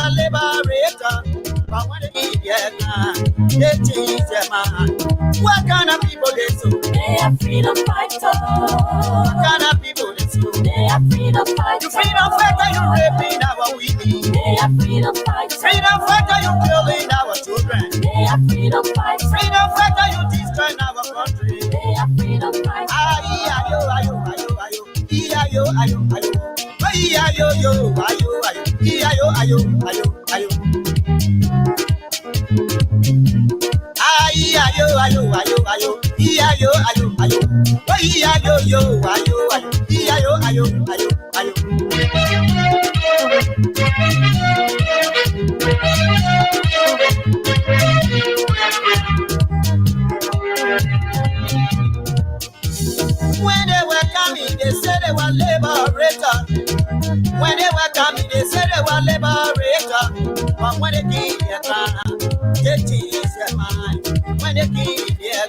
our liberator. But when they get they change their mind. What kind of people they so? They are freedom fighters. What kind of people they so? They are freedom fighters. You freedom fighter, you raping our women. They are freedom fighters. Freedom fighter, you killing our children. They are freedom fighters. Freedom fighter, you destroying our country. They are freedom fighters. Ayo, ayo, ayo, ayo, ayo, ayo, ayo. Ayo, ayo, ayo, ayo, ayo, ayo, ayo. Ayo, ayo, ayo, ayo, ayo, ayo, ayo, ayo. Ayo, yo, ayo, ayo, ayo, ayo, ayo. When they were coming, they said they were liberators. When they were coming, they said they were liberators. But when they came here, they changed their mind. When they came here,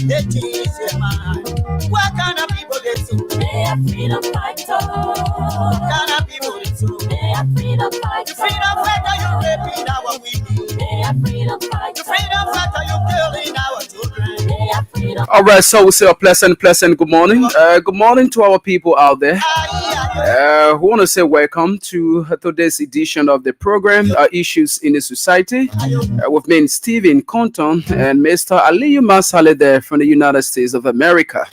they changed their mind. What kind of people they so? They are freedom fighters. What kind of people they so? They are freedom fighters. Freedom fighter, you raping our women. They are freedom fighters. Freedom fighter, you killing our children. They are freedom. All right, so we say a pleasant good morning. Good morning to our people out there. We want to say welcome to today's edition of the program, Issues in the Society, with me, Stephen Compton, and Mr. Aliyu Masale there from the United States of America.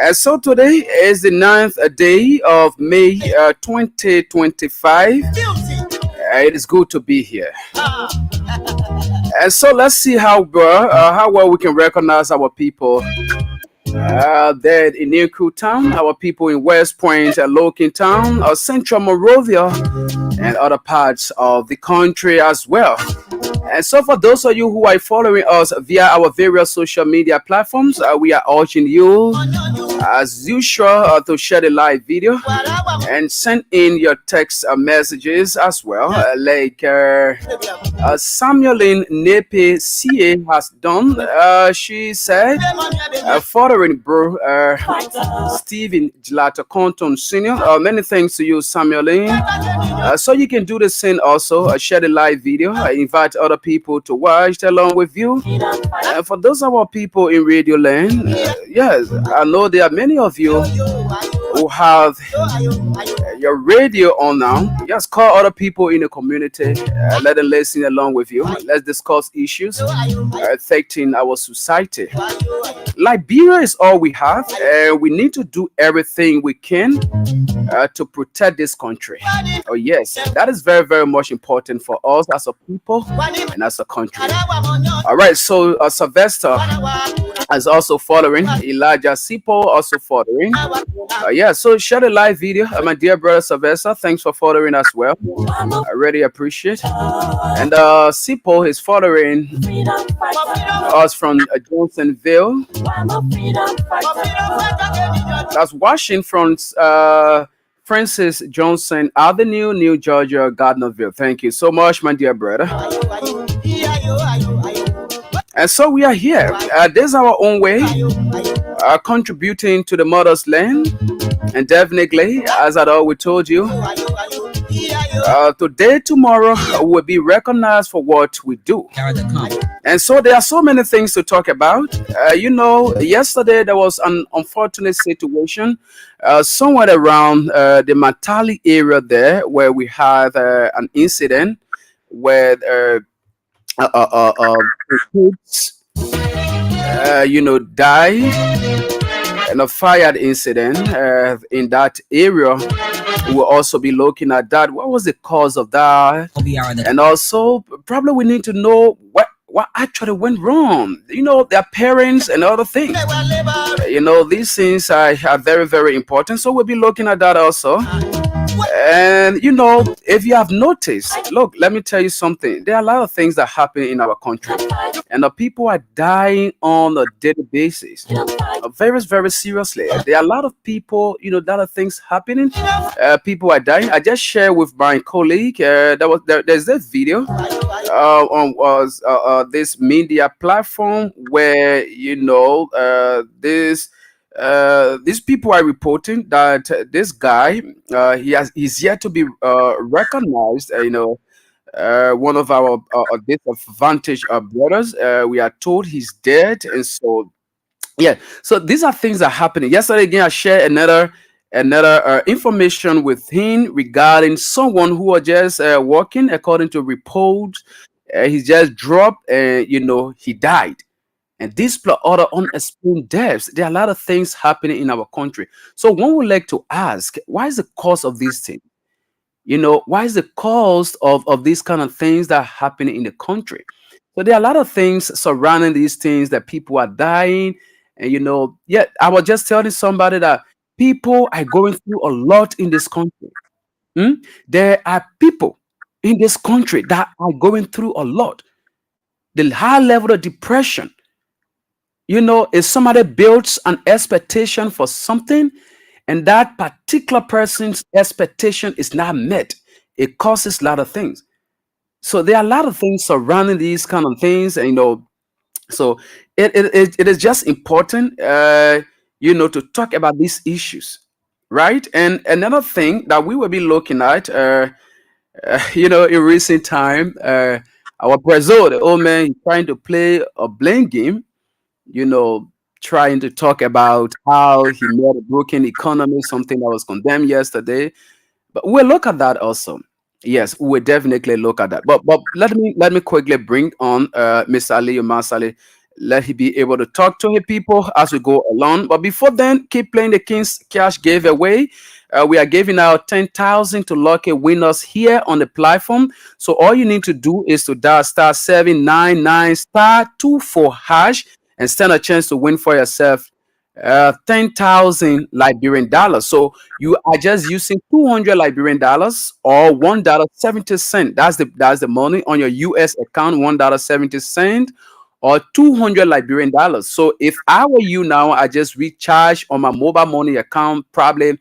And so today is the 9th day of May 2025. It is good to be here. And so let's see how well we can recognize our people there in Ninku Town, our people in West Point, Lokin Town, Central Monrovia, and other parts of the country as well. And so for those of you who are following us via our various social media platforms, we are urging you, as usual, to share the live video and send in your text messages as well, like Samuelin Nepe CA has done. She said, following bro Stephen Gelato Compton Sr. Many thanks to you, Samuelin. So you can do the same also, share the live video, invite other people to watch along with you. And for those of our people in Radio Land, yes, I know there are many of you who have your radio on now. Just call other people in the community, let them listen along with you. Let's discuss issues affecting our society. Liberia is all we have, and we need to do everything we can to protect this country. Oh yes, that is very, very much important for us as a people and as a country. All right, so Sylvester is also following. Elijah Sipo also following. Yeah, so share the live video. My dear brother Sylvester, thanks for following as well. I really appreciate. And Sipo is following us from Johnsonville. That's Washington from Francis Johnson Avenue, New Georgia, Gardnerville. Thank you so much, my dear brother. And so we are here. This is our own way, contributing to the mother's land. And definitely, as I always told you, today, tomorrow, will be recognized for what we do. And so there are so many things to talk about. Yesterday there was an unfortunate situation somewhere around the Matali area there, where we had an incident where kids, died in a fire incident in that area. We'll also be looking at that. What was the cause of that? And also, probably we need to know what actually went wrong. Their parents and other things. These things are very, very important. So we'll be looking at that also. And if you have noticed, look, let me tell you something. There are a lot of things that happen in our country, and the people are dying on a daily basis, very, very seriously. There are a lot of people, a lot of things happening. People are dying. I just shared with my colleague. There's this video on this media platform where this these people are reporting that this guy, he's yet to be recognized. One of our disadvantaged brothers. We are told he's dead, and so yeah. So these are things that are happening. Yesterday again, I shared another information with him regarding someone who was just walking. According to reports, he just dropped, and he died. And these plus other unexplained deaths. There are a lot of things happening in our country. So one would like to ask, why is the cause of these things? Why is the cause of these kind of things that are happening in the country? So there are a lot of things surrounding these things that people are dying. And yeah, I was just telling somebody that people are going through a lot in this country. Hmm? There are people in this country that are going through a lot. The high level of depression, if somebody builds an expectation for something and that particular person's expectation is not met, it causes a lot of things. So there are a lot of things surrounding these kind of things, and so it is just important, to talk about these issues, right? And another thing that we will be looking at, in recent time, our president, the old man, he's trying to play a blame game, you know, trying to talk about how he made a broken economy, something that was condemned yesterday. But we'll look at that also. Yes, we'll definitely look at that. But let me quickly bring on Mr. Ali Masali. Let he be able to talk to his people as we go along. But before then, keep playing the King's Cash giveaway. We are giving out 10,000 to lucky winners here on the platform. So all you need to do is to dial star 799 star 24 hash and stand a chance to win for yourself 10,000 Liberian dollars. So you are just using 200 Liberian dollars or $1.70. That's the money on your US account, $1.70 or 200 Liberian dollars. So if I were you now, I just recharge on my mobile money account probably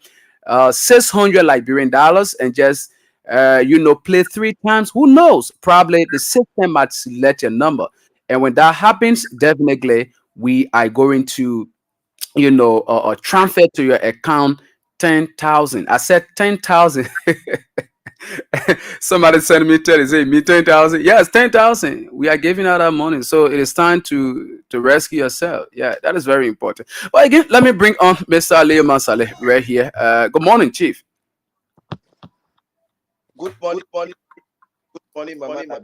600 Liberian dollars and just play 3 times. Who knows? Probably the system might select your number. And when that happens, definitely we are going to transfer to your account 10,000. I said 10,000. Somebody sent me 30, say me 10,000. Yes, 10,000. We are giving out our money. So it is time to rescue yourself. Yeah, that is very important. But again, let me bring on Mr. Leo Masale right here. Good morning, Chief. Good morning, good morning, Mama.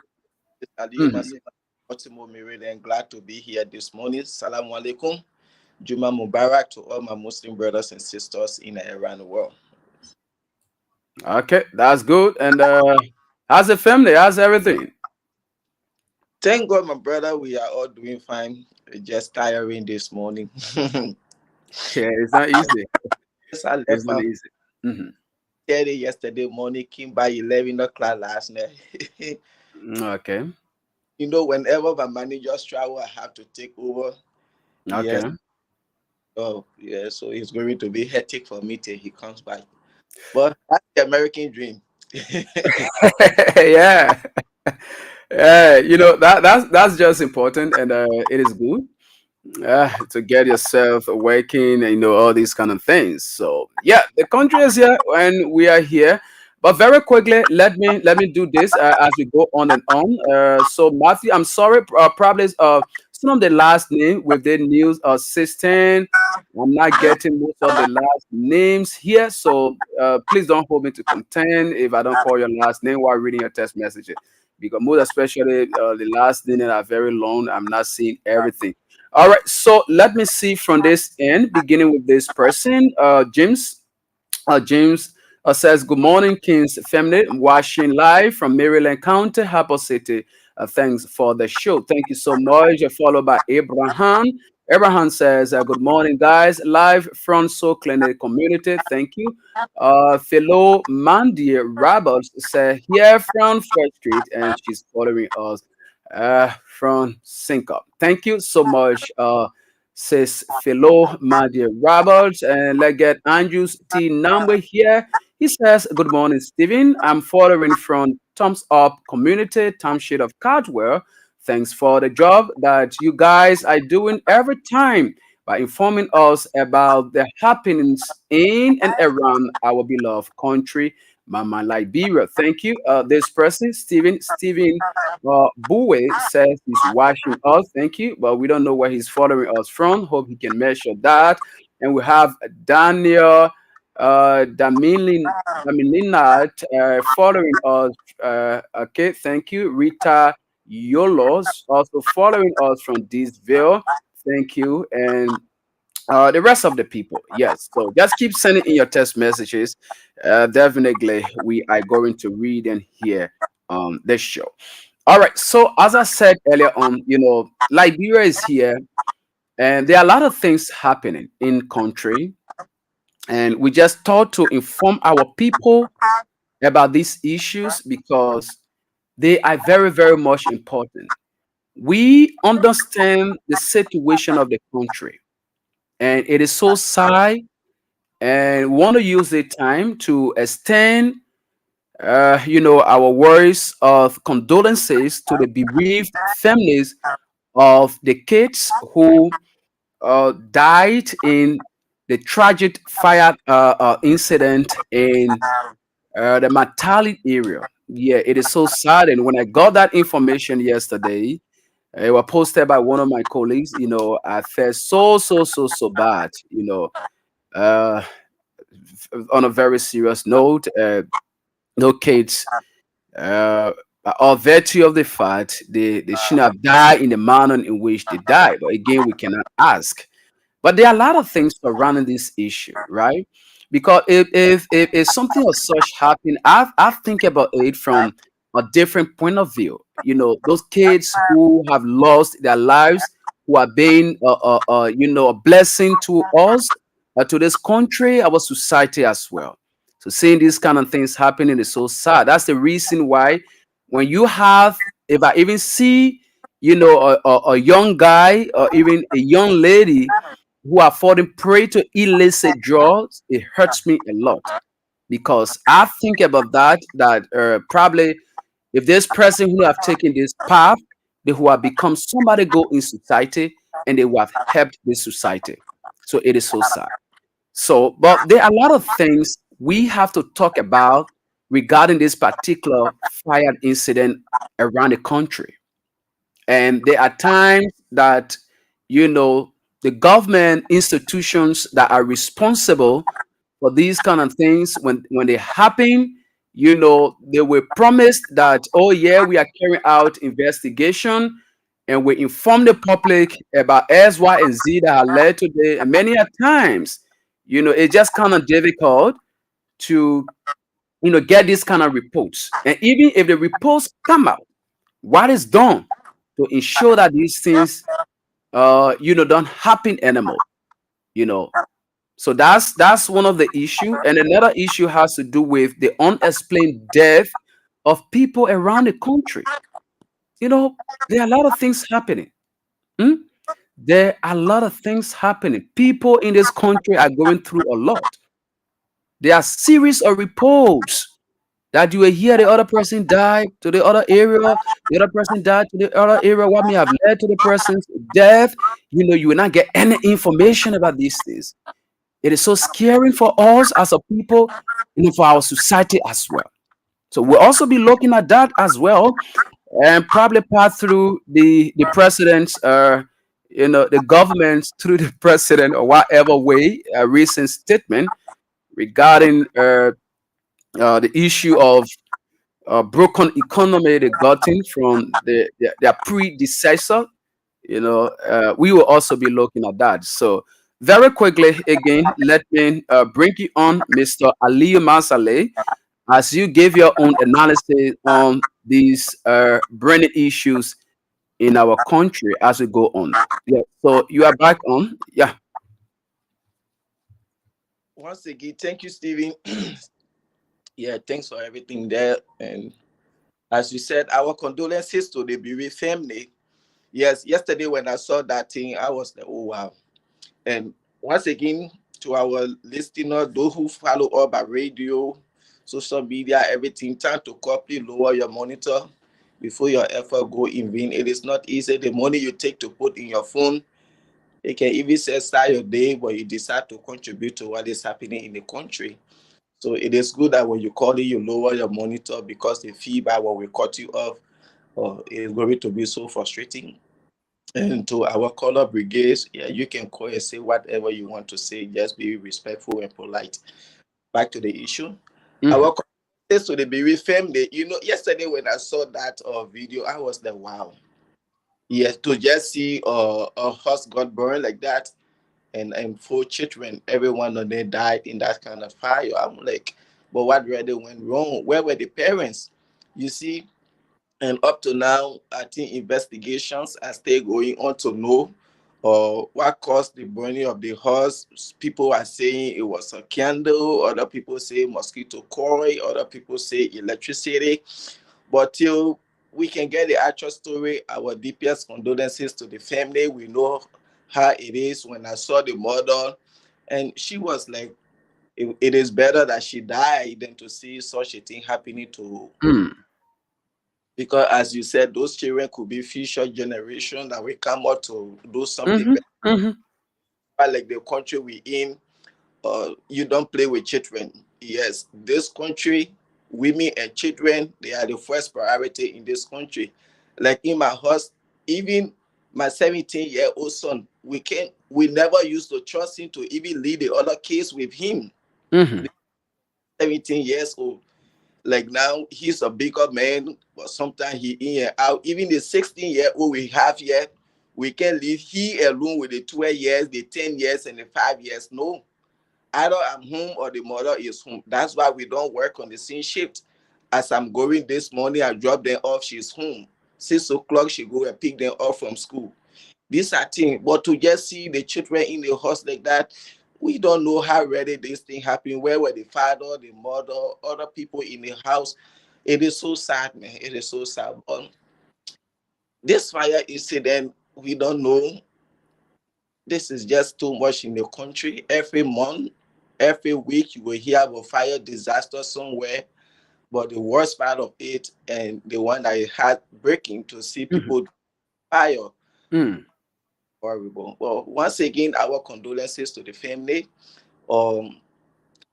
Ali Mhm. Masih, Baltimore, Maryland. Glad to be here this morning. Salaam alaikum. Juma Mubarak to all my Muslim brothers and sisters in and around the world. Okay, that's good. And how's the family? How's everything? Thank God, my brother, we are all doing fine. Just tiring this morning. Yeah, it's not easy. Yes, I It's left not my easy. Hmm. 30 yesterday morning, came by 11 o'clock last night. Okay. Whenever my managers travel, I have to take over. Yes. Okay. Oh, yeah. So it's going to be hectic for me till he comes back. But that's the American dream. Yeah. Yeah, that's just important, and it is good to get yourself awakened, and all these kind of things. So yeah, the country is here and we are here. But very quickly, let me do this as we go on and on. So Matthew, I'm sorry, probably some of the last name with the news system. I'm not getting most of the last names here, so please don't hold me to content if I don't call your last name while reading your text messages, because most especially the last name that are very long. I'm not seeing everything. All right, so let me see from this end, beginning with this person, James. James says, "Good morning, King's family. Watching live from Maryland County, Harper City. Thanks for the show. Thank you so much." Followed by Abraham. Abraham says, "Good morning, guys. Live from So Clinic Community. Thank you." Fellow Mandy Roberts said, "Here from First Street," and she's following us from Sync Up. Thank you so much, says Philo Mandy Roberts. And let's get Andrew's T number here. He says, "Good morning, Stephen. I'm following from Thumbs Up Community, Township of Cardwell. Thanks for the job that you guys are doing every time by informing us about the happenings in and around our beloved country, Mama Liberia. Thank you. This person, Stephen Boue, says he's watching us. Thank you, but we don't know where he's following us from. Hope he can measure that. And we have Daniel Damilinat following us. Okay, thank you. Rita Yolos also following us from Disville. Thank you. And the rest of the people, yes. So just keep sending in your text messages. Definitely, we are going to read and hear this show. All right. So as I said earlier on, Liberia is here, and there are a lot of things happening in country, and we just thought to inform our people about these issues because they are very, very much important. We understand the situation of the country, and it is so sad, and want to use the time to extend our words of condolences to the bereaved families of the kids who died in the tragic fire incident in the Matali area. Yeah, it is so sad. And when I got that information yesterday, it was posted by one of my colleagues. I felt so bad. Uh, on a very serious note, no kids, uh, or virtue of the fact they shouldn't have died in the manner in which they died. But again, we cannot ask. But there are a lot of things surrounding this issue, right? Because if something of such happen, I think about it from a different point of view. Those kids who have lost their lives, who are being, a blessing to us, to this country, our society as well. So seeing these kind of things happening is so sad. That's the reason why when you have, if I even see, a young guy or even a young lady who are falling prey to illicit drugs, it hurts me a lot because I think about that probably if this person who have taken this path, they who have become somebody go in society and they will have helped this society. So it is so sad. So, but there are a lot of things we have to talk about regarding this particular fire incident around the country. And there are times that, the government institutions that are responsible for these kind of things, when they happen, they were promised that, oh, yeah, we are carrying out investigation and we inform the public about S, Y, and Z that are led today. And many a times, it's just kind of difficult to, get these kind of reports. And even if the reports come out, what is done to ensure that these things don't happen anymore, you know so that's one of the issue, and another issue has to do with the unexplained death of people around the country. There are a lot of things happening. Hmm? There are a lot of things happening. People in this country are going through a lot. There are series of reports that you will hear the other person died to the other area, the other person died to the other area, what may have led to the person's death. You will not get any information about these things. It is so scary for us as a people, for our society as well. So we'll also be looking at that as well, and probably pass through the president's, the government through the president or whatever way, a recent statement regarding the issue of broken economy they gotten from their predecessor. We will also be looking at that. So very quickly again, let me bring you on, Mr. Aliyu Masale, as you give your own analysis on these burning issues in our country as we go on. Yeah, so you are back on. Yeah. Once again, thank you, Stephen. Yeah, thanks for everything there. And as you said, our condolences to the bereaved family. Yes, yesterday when I saw that thing, I was like, oh wow. And once again, to our listeners, those who follow up by radio, social media, everything, time to quickly lower your monitor before your effort go in vain. It is not easy. The money you take to put in your phone, It can even set aside your day, but you decide to contribute to what is happening in the country. So it is good that when you call it, you lower your monitor because the feedback when we cut you off, it is going to be so frustrating. And to our color brigades, yeah, you can call and say whatever you want to say. Just be respectful and polite. Back to the issue. Mhm. Our condolences to the Bereaved family. You know, yesterday when I saw that video, I was like, wow. Yes, to just see a house got burned like that, and 4 children, everyone on there died in that kind of fire. I'm like, but what really went wrong? Where were the parents? You see, and up to now, I think investigations are still going on to know what caused the burning of the house. People are saying it was a candle, other people say mosquito coil, other people say electricity. But till we can get the actual story, our deepest condolences to the family. We know how it is. When I saw the mother, and she was like, it is better that she died than to see such a thing happening to, Mm. because as you said, those children could be future generation that will come out to do something Mhm. better. Mhm. Like the country we in, you don't play with children. Yes, this country, women and children, they are the first priority in this country. Like in my house, even my 17-year-old son, we never used to trust him to even lead the other kids with him. Mhm. 17 years old. Like now, he's a bigger man, but sometimes he in and out. Even the 16-year-old we have here, we can leave he alone with the 12 years, the 10 years, and the 5 years. No, either I'm home or the mother is home. That's why we don't work on the same shift. As I'm going this morning, I drop them off, she's home. 6 o'clock, she go and pick them up from school. These are things, but to just see the children in the house like that, we don't know how ready this thing happened. Where were the father, the mother, other people in the house? It is so sad, man. It is so sad. This fire incident, we don't know. This is just too much in the country. Every month, every week, you will hear of a fire disaster somewhere. But the worst part of it, and the one that is heartbreaking to see Mhm. people fire, Mm. horrible. Well, once again, our condolences to the family. Um,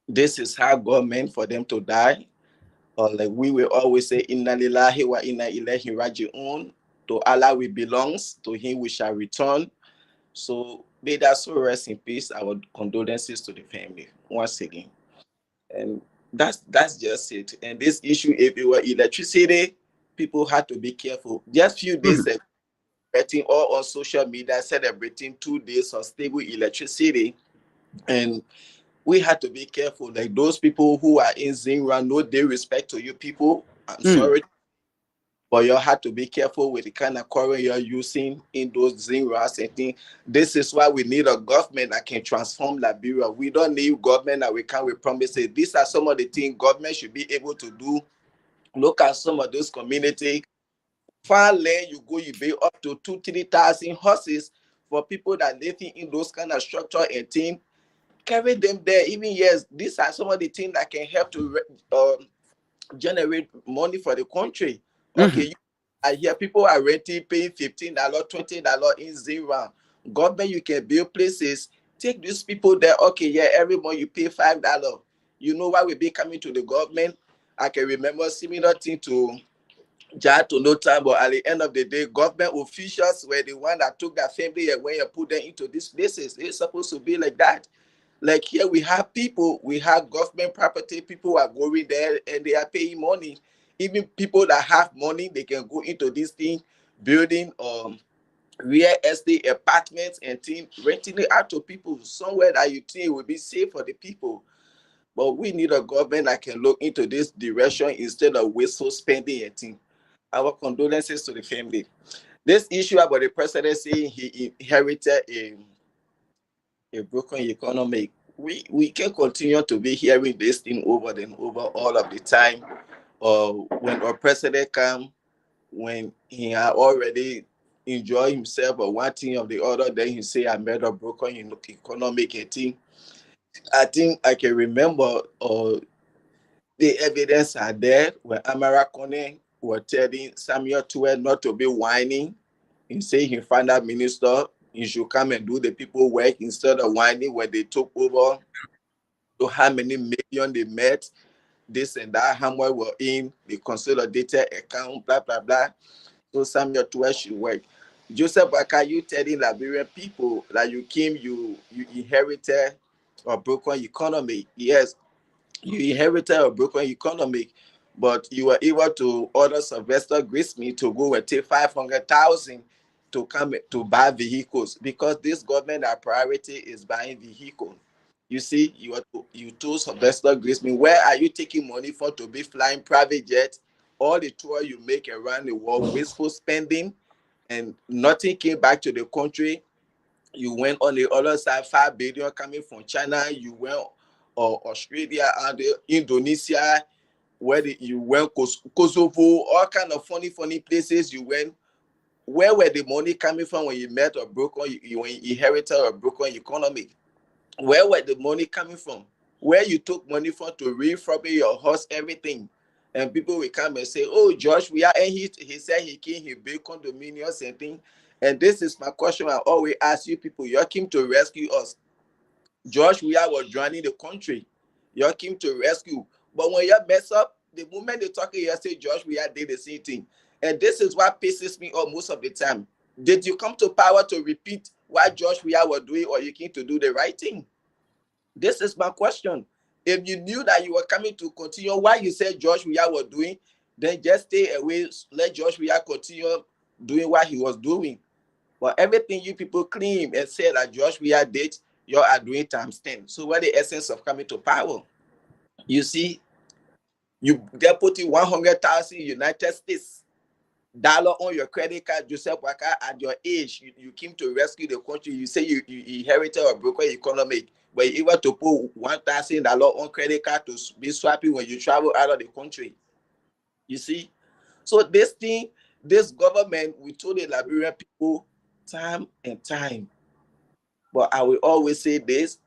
this is how God meant for them to die. Or like we will always say, Inna lillahi wa inna ilaihi raji'un. To Allah we belongs, to Him we shall return. So may that soul rest in peace. Our condolences to the family once again. And that's just it. And this issue, if it were electricity, people had to be careful. Just few days Mhm. ago, celebrating all on social media, celebrating 2 days of stable electricity, and we had to be careful. Like those people who are in Zingra, no day respect to you people. I'm Mm. sorry, but you have to be careful with the kind of current you're using in those Zingras and things. This is why we need a government that can transform Liberia. We don't need government that we can with promises. These are some of the things government should be able to do. Look at some of those communities. Far land you go, you pay up to 2,000-3,000 horses for people that living in those kind of structure and things. Carry them there. Even yes, these are some of the things that can help to generate money for the country. Okay, Mhm. I hear people are renting, paying $15, $20 in zero. Government, you can build places. Take these people there. Okay, yeah, every month you pay $5. You know why we be coming to the government? I can remember similar thing to Jah to no time, but at the end of the day, government officials were the one that took that family and went and put them into these places. It's supposed to be like that. Like here, we have people, we have government property, people are going there and they are paying money. Even people that have money, they can go into this thing, building real estate apartments and things, renting it out to people somewhere that you think will be safe for the people. But we need a government that can look into this direction instead of wasteful spending and things. Our condolences to the family. This issue about the president saying he inherited a broken economy, we can continue to be hearing this thing over and over all of the time. When our president come, when he had already enjoyed himself or one thing or the other, then he say I made a broken economic thing. I think I can remember the evidence are there when Amara Kone was telling Samuel Tuel not to be whining. He say he found out minister. You should come and do the people work instead of whining when they took over. So how many million they met, this and that, how much were in the consolidated account, blah, blah, blah. So Samuel 12 should work. Joseph Boakai, you telling Liberian people that you came, you inherited a broken economy. Yes, you inherited a broken economy, but you were able to order Sylvester Grismy to go and take 500,000 to come to buy vehicles, because this government, our priority is buying vehicles. You see, you told Sylvester Grismy, where are you taking money for to be flying private jets? All the tour you make around the world, wasteful spending, and nothing came back to the country. You went on the other side, 5 billion coming from China. You went Australia and Indonesia, you went Kosovo, all kind of funny places you went. Where were the money coming from when you met a broken, when you inherited a broken economy? Where were the money coming from? Where you took money from to refurbish your house, everything. And people will come and say, oh, Josh, we are, and he said he came, he built condominiums and things. And this is my question I always ask you people. You came to rescue us. Josh Weah was drowning the country. You came to rescue. But when you mess up, the moment they talking, you say Josh Weah did the same thing. And this is what pisses me off most of the time. Did you come to power to repeat what Josh Weah was doing, or you came to do the right thing? This is my question. If you knew that you were coming to continue what you said Josh Weah was doing, then just stay away. Let Josh Weah continue doing what he was doing. But everything you people claim and say that Josh Weah did, you are doing times 10. So what the essence of coming to power? You see, they're putting 100,000 United States dollar on your credit card. Joseph Boakai, at your age, you came to rescue the country. You say you inherited a broken economy, but you able to put $1,000 on credit card to be swapping when you travel out of the country. You see, so this thing, this government, we told the Liberian people time and time. But I will always say this: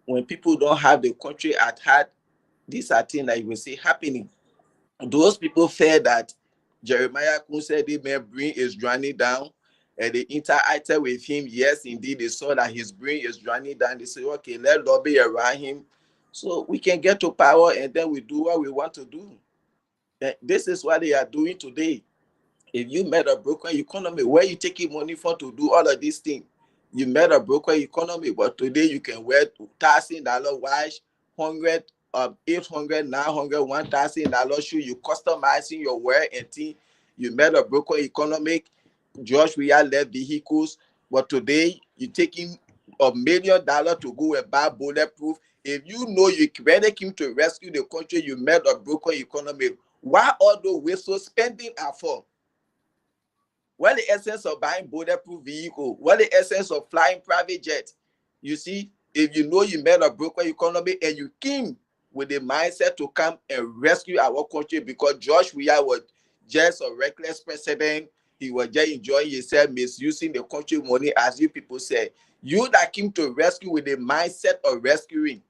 when people don't have the country at heart, these are things that you will see happening. Those people fear that Jeremiah Kun said the man brain is drowning down, and they interacted with him. Yes, indeed, they saw that his brain is drowning down. They say, okay, let lobby around him so we can get to power, and then we do what we want to do. And this is what they are doing today. If you made a broken economy, where you taking money for to do all of these things? You made a broken economy, but today you can wear $1,000 watch, 100, 800, 900, $1,000 shoe. You customizing your wear and thing. You made a broken economy. Josh Weah left vehicles, but today you taking $1 million to go and buy bulletproof. If you know you really came to rescue the country, you made a broken economy. Why all those wasteful spending are for? What the essence of buying bulletproof vehicle? What the essence of flying private jet? You see, if you know you made a broken economy and you came with the mindset to come and rescue our country, because Josh Weah was just a reckless president. He was just enjoying himself, misusing the country money, as you people say. You that came to rescue with the mindset of rescuing,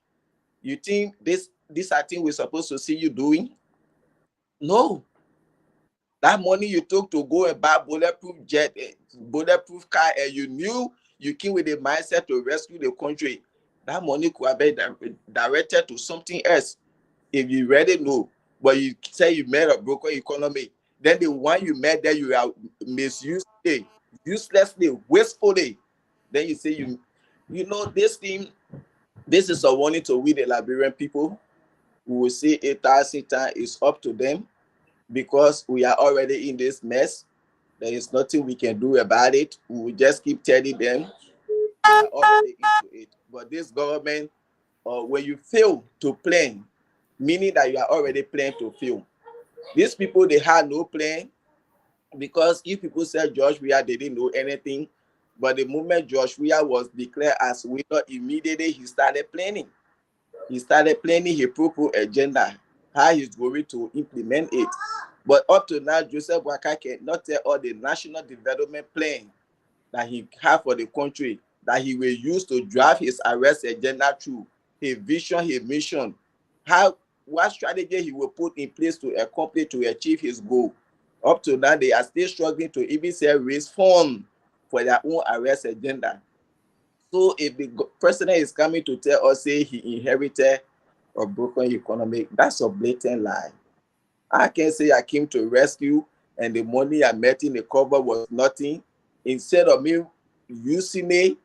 you think this are things we're supposed to see you doing? No. That money you took to go and buy bulletproof jet, bulletproof car, and you knew you came with the mindset to rescue the country, that money could have been directed to something else if you really know. But you say you made a broken economy. Then the one you made that you are misused, uselessly, wastefully. Then you say you know this thing. This is a warning to we the Liberian people. We will say 8,000 times. It's up to them, because we are already in this mess. There is nothing we can do about it. We will just keep telling them we are already into it. But this government, when you fail to plan, meaning that you are already planning to fail. These people, they had no plan, because if people said Josh Weah, they didn't know anything. But the moment Josh Weah was declared as winner, immediately he started planning. He started planning his proper agenda, how he's going to implement it. But up to now, Joseph Boakai cannot tell all the national development plan that he have for the country, that he will use to drive his arrest agenda through, his vision, his mission, what strategy he will put in place to accomplish, to achieve his goal. Up to now, they are still struggling to even say raise funds for their own arrest agenda. So if the president is coming to tell us, say he inherited a broken economy, that's a blatant lie. I can say I came to rescue and the money I met in the cover was nothing. Instead of me using it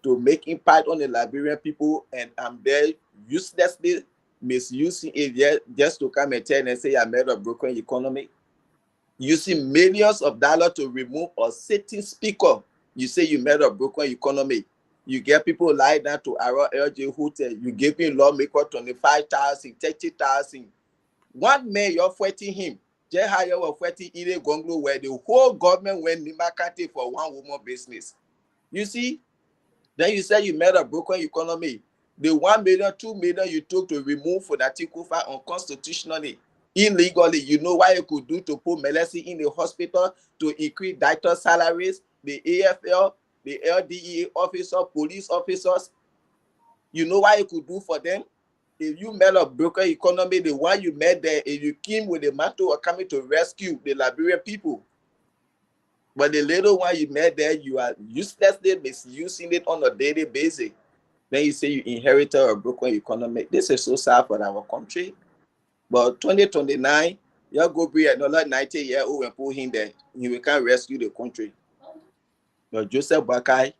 to make impact on the Liberian people, and I'm there uselessly misusing it just to come and tell and say I made a broken economy. Using millions of dollars to remove a sitting speaker, you say you made a broken economy. You get people like that to our LJ Hotel. You give me lawmaker 25,000, 30,000. One man you're fighting him. Just how you were fighting Ire Gonglo, where the whole government went Nimakati for one woman business. You see, then you say you made a broken economy. The 1 million, 2 million you took to remove for that Tikufa unconstitutionally, illegally. You know why you could do to put Melesi in the hospital to increase doctor salaries, the AFL, the LDEA officer, police officers. You know why you could do for them? If you made a broken economy, the one you made there, if you came with a mantle of coming to rescue the Liberian people. But the little one you made there, you are uselessly misusing it on a daily basis. Then you say you inherited a broken economy. This is so sad for our country. But 2029, you'll go bring another 90-year-old and put him there. He can rescue the country. But Joseph Boakai,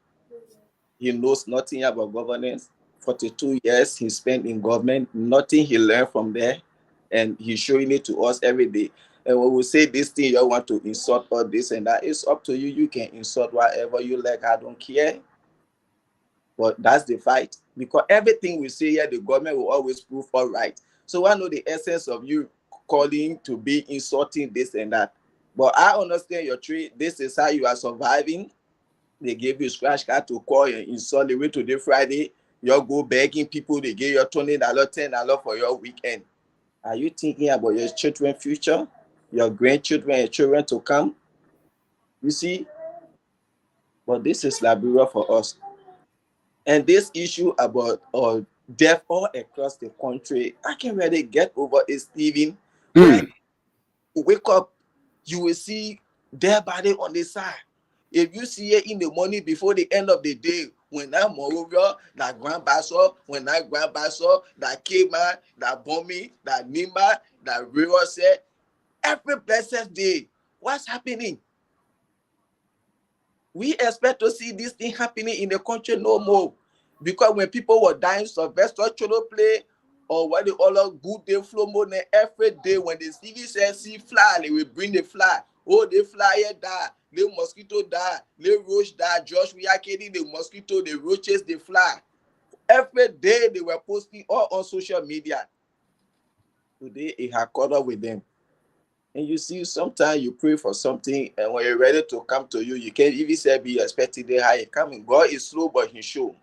he knows nothing about governance. 42 years he spent in government, nothing he learned from there, and he's showing it to us every day. And when we say this thing, you want to insult all this and that, it's up to you. You can insult whatever you like. I don't care. But that's the fight. Because everything we say here, the government will always prove all right. So I know the essence of you calling to be insulting this and that. But I understand your trade. This is how you are surviving. They gave you scratch card to call and insult the way today Friday. You go begging people, they give you $20, $10 for your weekend. Are you thinking about your children's future, your grandchildren and children to come? You see? But this is Liberia for us. And this issue about death all across the country, I can really get over it, Stephen. When you wake up, you will see dead body on the side. If you see it in the morning before the end of the day, when that Morovia, that Grand Basso, when that Grand Basso, that Kema, that Bomi, that Nima, that River said, every blessed day, what's happening? We expect to see this thing happening in the country no more. Because when people were dying, Sylvester Cholo play, or what the other good day flow more than every day when the CVCC fly, they will bring the fly. Oh, the flyer die, the mosquito die, the roach die, Josh Wiakedi, the mosquito, the roaches, the fly. Every day they were posting all on social media. Today it had caught up with them. And you see, sometimes you pray for something, and when you're ready to come to you, you can't even say be expecting the high coming. God is slow, but He show.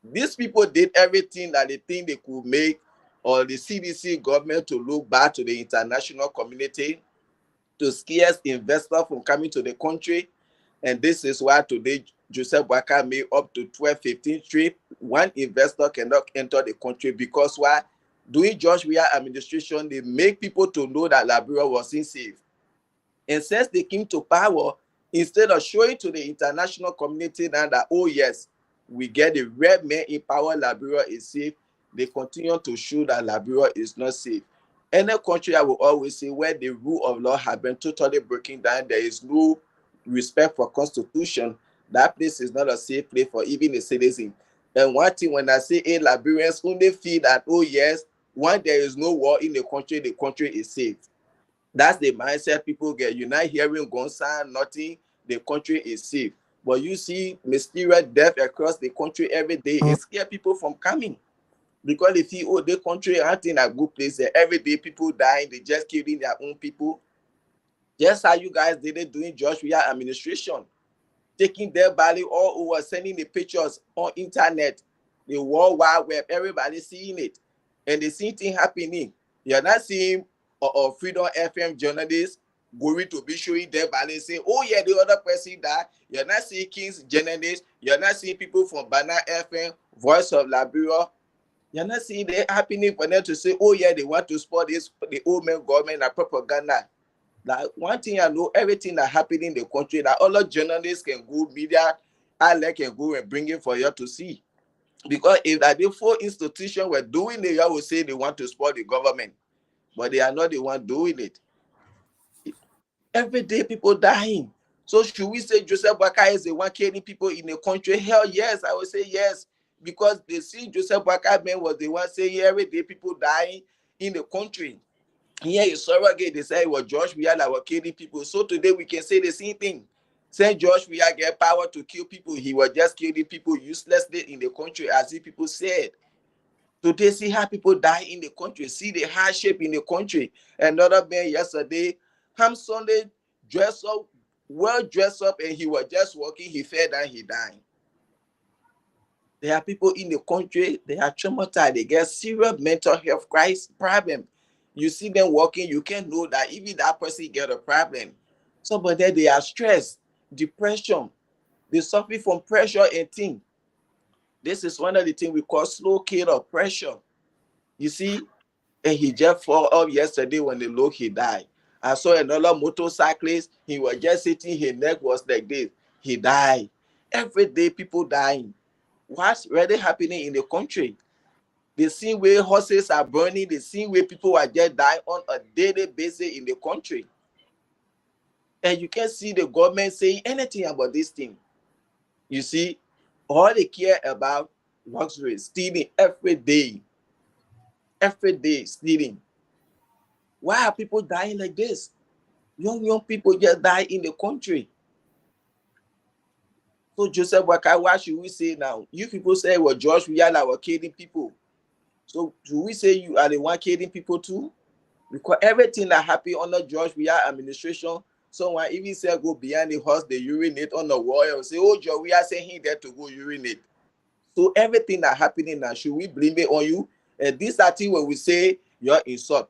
These people did everything that they think they could make, or the CDC government to look back to the international community to scare investors from coming to the country. And this is why today Joseph Boakai made up to 12, 15 trips. One investor cannot enter the country because why? During George Weah administration, they make people to know that Liberia wasn't safe. And since they came to power, instead of showing to the international community now that, oh yes, we get the red man in power, Liberia is safe, they continue to show that Liberia is not safe. Any country, I will always say, where the rule of law has been totally breaking down, there is no respect for constitution, that place is not a safe place for even a citizen. And one thing, when I say, hey, Liberians only feel that, oh yes, when there is no war in the country is safe. That's the mindset people get. You're not hearing gunshot, nothing, the country is safe. But you see mysterious death across the country every day. It scares people from coming. Because they feel, oh, the country aren't in a good place. Every day people dying, they just killing their own people. Just how you guys did it during George Weah administration. Taking their body all over, sending the pictures on internet, the World Wide Web, everybody seeing it. And the same thing happening. You're not seeing Freedom FM journalists going to be showing their body and say, oh yeah, the other person died. You're not seeing King's journalists. You're not seeing people from Banner FM, Voice of Liberia. You're not seeing it happening for them to say, oh yeah, they want to support this, the old man government and propaganda. Like one thing I know, everything that happened in the country, that other journalists can go, media outlet can go and bring it for you to see. Because if that the four institutions were doing it, I would say they want to support the government, but they are not the one doing it. Every day people dying. So should we say Joseph Boakai is the one killing people in the country? Hell yes, I would say yes. Because they see Joseph Boakai man was the one saying every day people dying in the country. Here in Surrogate, they say it was George Weah that was killing people. So today we can say the same thing. Say George Weah get power to kill people. He was just killing people uselessly in the country, as if people said. Today, see how people die in the country. See the hardship in the country. Another man yesterday, Ham Sunday, dressed up, well dressed up, and he was just walking. He fell down, he died. There are people in the country, they are traumatized. They get serious mental health crisis problem. You see them walking, you can know that even that person get a problem. Somebody they are stressed, depression, they suffer from pressure and things. This is one of the things we call slow kill of pressure. You see, and he just fall off yesterday when they look, he died. I saw another motorcyclist, he was just sitting, his neck was like this. He died. Every day people dying. What's really happening in the country? The same way horses are burning, the same way people are just dying on a daily basis in the country. And you can't see the government saying anything about this thing. You see, all they care about luxury, stealing every day stealing. Why are people dying like this? Young people just die in the country. So Joseph Boakai, what should we say now? You people say, well, George Weah were killing people. So do we say you are the one killing people too? Because everything that happened under George Weah administration, someone even said go behind the horse, they urinate on the wall and say, oh, George Weah saying he there to go urinate. So everything that happening now, should we blame it on you? And this are thing when we say you're insult.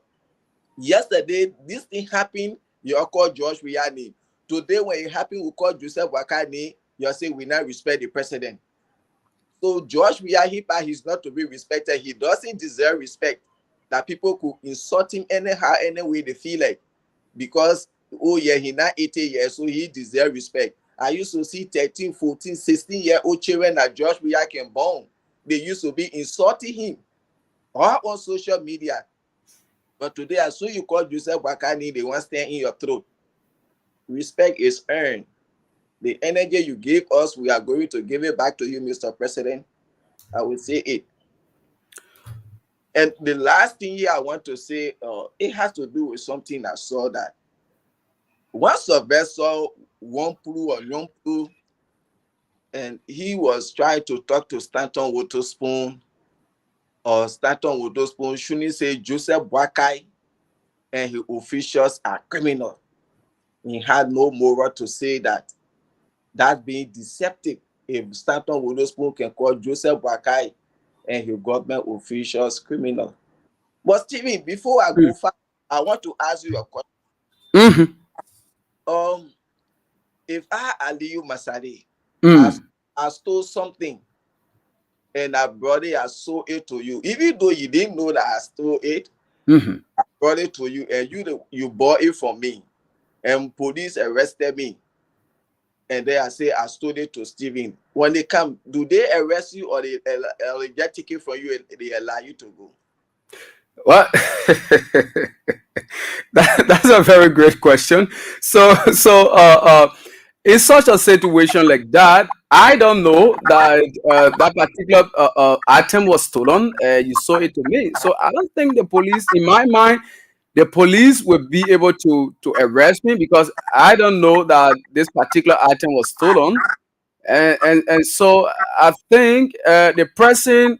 Yesterday, this thing happened, you call George Weah name. Today, when it happened, we call Joseph Boakai name, you're saying we now respect the president. So George Weah, he's not to be respected. He doesn't deserve respect. That people could insult him anyhow, any way they feel like. Because, oh yeah, he now 80 years, so he deserves respect. I used to see 13, 14, 16-year-old children that George Weah can born. They used to be insulting him. Or on social media. But today, as soon as you call Joseph Boakai, they want to stand in your throat. Respect is earned. The energy you give us, we are going to give it back to you, Mr. President. I will say it. And the last thing here I want to say, it has to do with something I saw that once a vessel, Wampu or Yompu, and he was trying to talk to Stanton Witherspoon, or Stanton Witherspoon shouldn't say Joseph Boakai and his officials are criminal. He had no moral to say that. That's being deceptive. If Stanton Witherspoon can call Joseph Boakai and his government officials criminal. But Stephen, before I go far, I want to ask you a question. If I, Aliyu Masari, I stole something and I brought it, I sold it to you, even though you didn't know that I stole it, I brought it to you and you bought it from me, and police arrested me, and then I say I stole it to Stephen. When they come, do they arrest you or they get ticket from you and they allow you to go? Well, that's a very great question. So in such a situation like that, I don't know that that particular item was stolen. You saw it to me, so I don't think the police, in my mind, the police will be able to arrest me because I don't know that this particular item was stolen, and so I think the person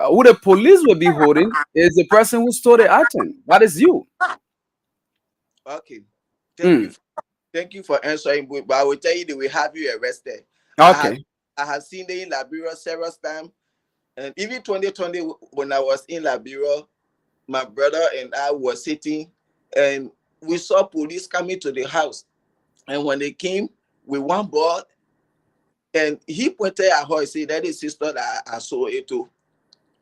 who the police will be holding is the person who stole the item. That is you. Okay. Thank you for answering, but I will tell you they will have you arrested. Okay. I have seen it in Liberia several times. And even 2020, when I was in Liberia, my brother and I were sitting and we saw police coming to the house. And when they came with one board, and he pointed at her and said, that is sister that I saw it to.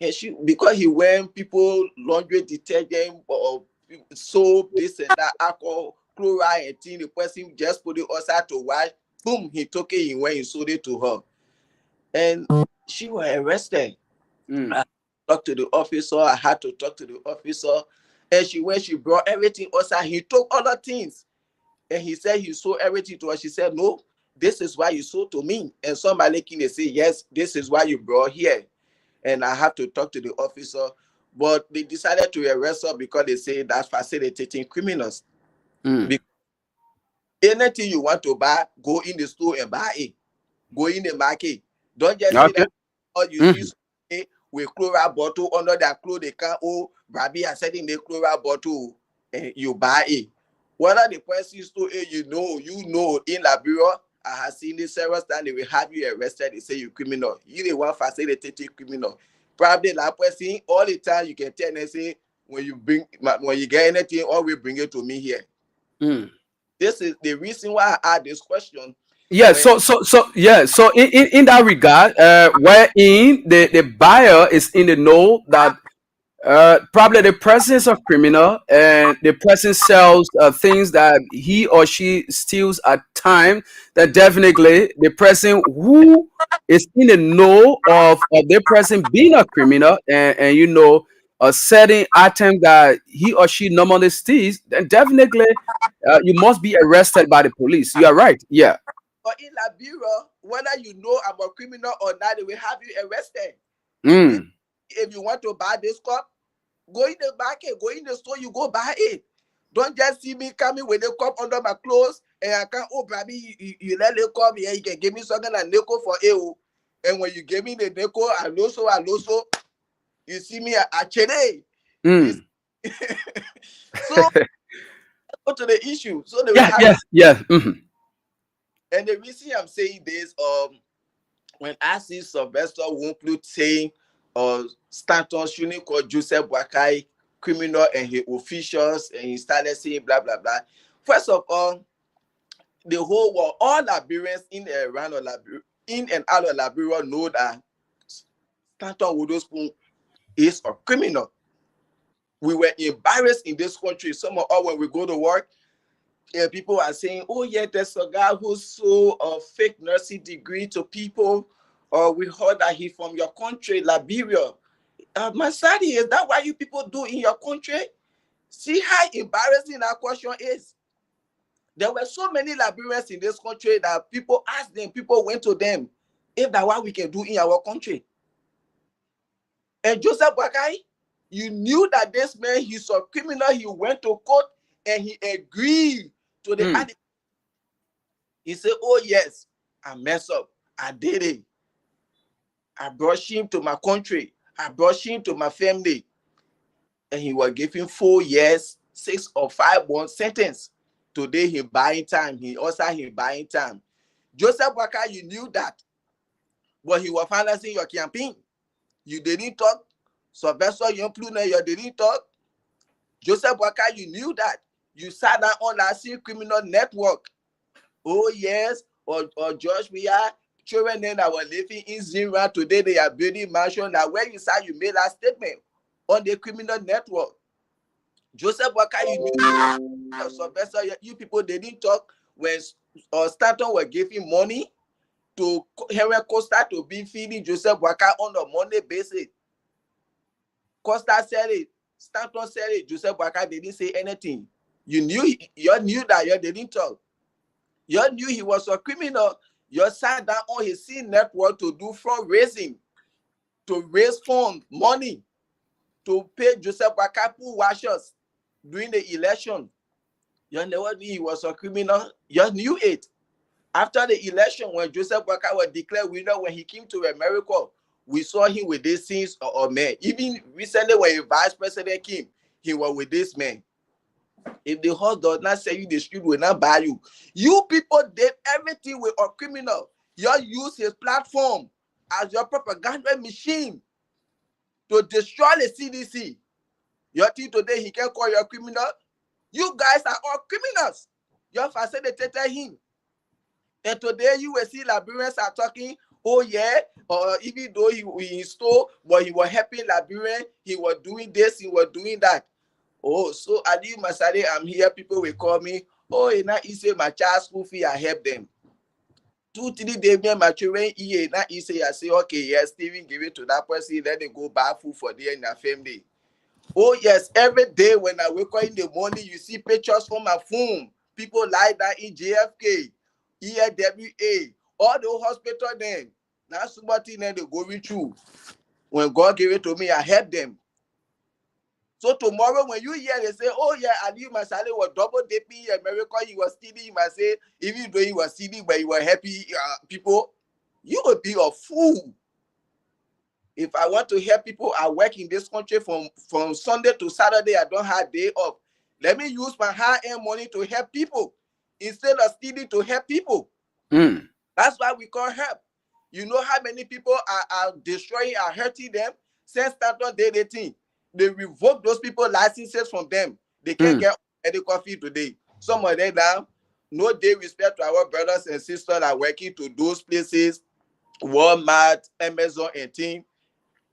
And she, because he went people laundry detergent or soap, this and that, alcohol, chloride and thing. The person just put it outside to wash. Boom, he took it in when he sold it to her. And she was arrested. I talked to the officer. I had to talk to the officer. And she brought everything outside. He took other things. And he said he sold everything to her. She said, no, this is why you sold to me. And somebody came and say, yes, this is why you brought here. And I have to talk to the officer. But they decided to arrest her because they say that's facilitating criminals. Because anything you want to buy, go in the store and buy it. Go in the market. Don't just say that all you see with chloride bottle under their clothes, they can't, oh, Brabi are selling the chloride bottle and you buy it. Whether the person store you know, in Liberia, I have seen this several times, they will have you arrested, they say you criminal. You the one facilitating criminal. Probably that person, all the time you can tell them, say, when you get anything, always bring it to me here. This is the reason why I asked this question. Yeah, so in that regard, wherein the buyer is in the know that probably the person is a criminal and the person sells things that he or she steals at time, that definitely the person who is in the know of the person being a criminal and you know a certain item that he or she normally steals, then definitely you must be arrested by the police. You are right. Yeah. But in Liberia, whether you know I'm a criminal or not, they will have you arrested. If you want to buy this cup, go in the market, go in the store, you go buy it. Don't just see me coming with a cup under my clothes and I can't, oh, baby, you let it come here, you can give me something like nickel for AO. And when you give me the nickel, I also, you see me at Chene. So, go to the issue. So, they will have And the reason I'm saying this, when I see Sylvester Wumplu saying, Stanton shooting called Joseph Boakai criminal and his officials, and he started saying blah blah blah. First of all, the whole world, all Liberians in and around in and out of Liberia know that Stanton Witherspoon is a criminal. We were embarrassed in this country. Some of us, when we go to work, and people are saying, oh yeah, there's a guy who sold a fake nursing degree to people, or we heard that he from your country, Liberia. My study, is that what you people do in your country? See how embarrassing that question is. There were so many Liberians in this country that people asked them, people went to them, if that's what we can do in our country. And Joseph Boakai, you knew that this man, he's a criminal, he went to court and he agreed to the He said, oh yes, I messed up. I did it. I brought him to my country. I brought him to my family. And he was given 4 years, 6 or 5 months sentence. Today he buying time. He buying time. Joseph Boakai, you knew that. But he was financing your campaign. You didn't talk. Sylvester Wumplu, you didn't talk. Joseph Boakai, you knew that. You sat down on that criminal network. Oh yes, or George, we are children then that were living in Zimra. Today they are building mansion. Now where you said you made that statement on the criminal network. Joseph Boakai, you knew Sylvester, you people, they didn't talk when Stanton were giving money to Henry Costa to be feeding Joseph Boakai on a Monday basis. Costa said it, Stanton said it, Joseph Boakai didn't say anything. You knew that you didn't talk. You knew he was a criminal. You sat down on his C network to do fundraising, to raise funds, money, to pay Joseph Boakai washers during the election. You never knew he was a criminal. You knew it. After the election, when Joseph Boakai was declared winner, when he came to America, we saw him with these things or man. Even recently, when the vice president came, he was with this man. If the horse does not sell you, the street will not buy you. You people did everything with a criminal. You use his platform as your propaganda machine to destroy the CDC. You think today he can call you a criminal? You guys are all criminals. You facilitated him. And today you will see Liberians are talking, oh yeah, or even though he stole, but he was helping Liberian, he was doing this, he was doing that. Oh, so Adi Masade, I'm here. People will call me Oh, now he say my child school fee, I help them. 2-3 days, me my children here. Now he say, I say, okay, yes, Stephen, give it to that person. Let them go buy food for their in their family. Oh yes, every day when I wake up in the morning, you see pictures from my phone. People like that in JFK, ELWA, all the hospital then. That's somebody then they going through. When God gave it to me, I help them. So tomorrow when you hear they say, oh yeah, Ali Masale was double dipping in America, he was stealing, you must say, even though he was stealing, but you were happy people, you would be a fool. If I want to help people, I work in this country from Sunday to Saturday. I don't have day off. Let me use my high-end money to help people instead of stealing to help people. That's why we call help. You know how many people are destroying, are hurting them? Since Stanton Day 18, they revoke those people licenses from them. They can't get any coffee today. Some of them now, no day respect to our brothers and sisters that are working to those places, Walmart, Amazon, and things.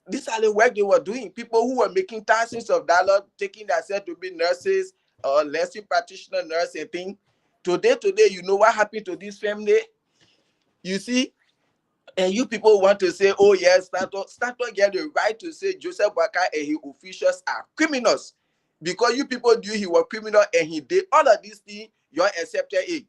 These are the work they were doing. People who were making thousands of dollars, taking themselves to be nurses or nursing practitioner, nurse and thing. Today, you know what happened to this family? You see, and you people want to say, oh yes, Stanton get the right to say Joseph Boakai and his officials are criminals. Because you people knew he was criminal and he did all of these things, you accepted it.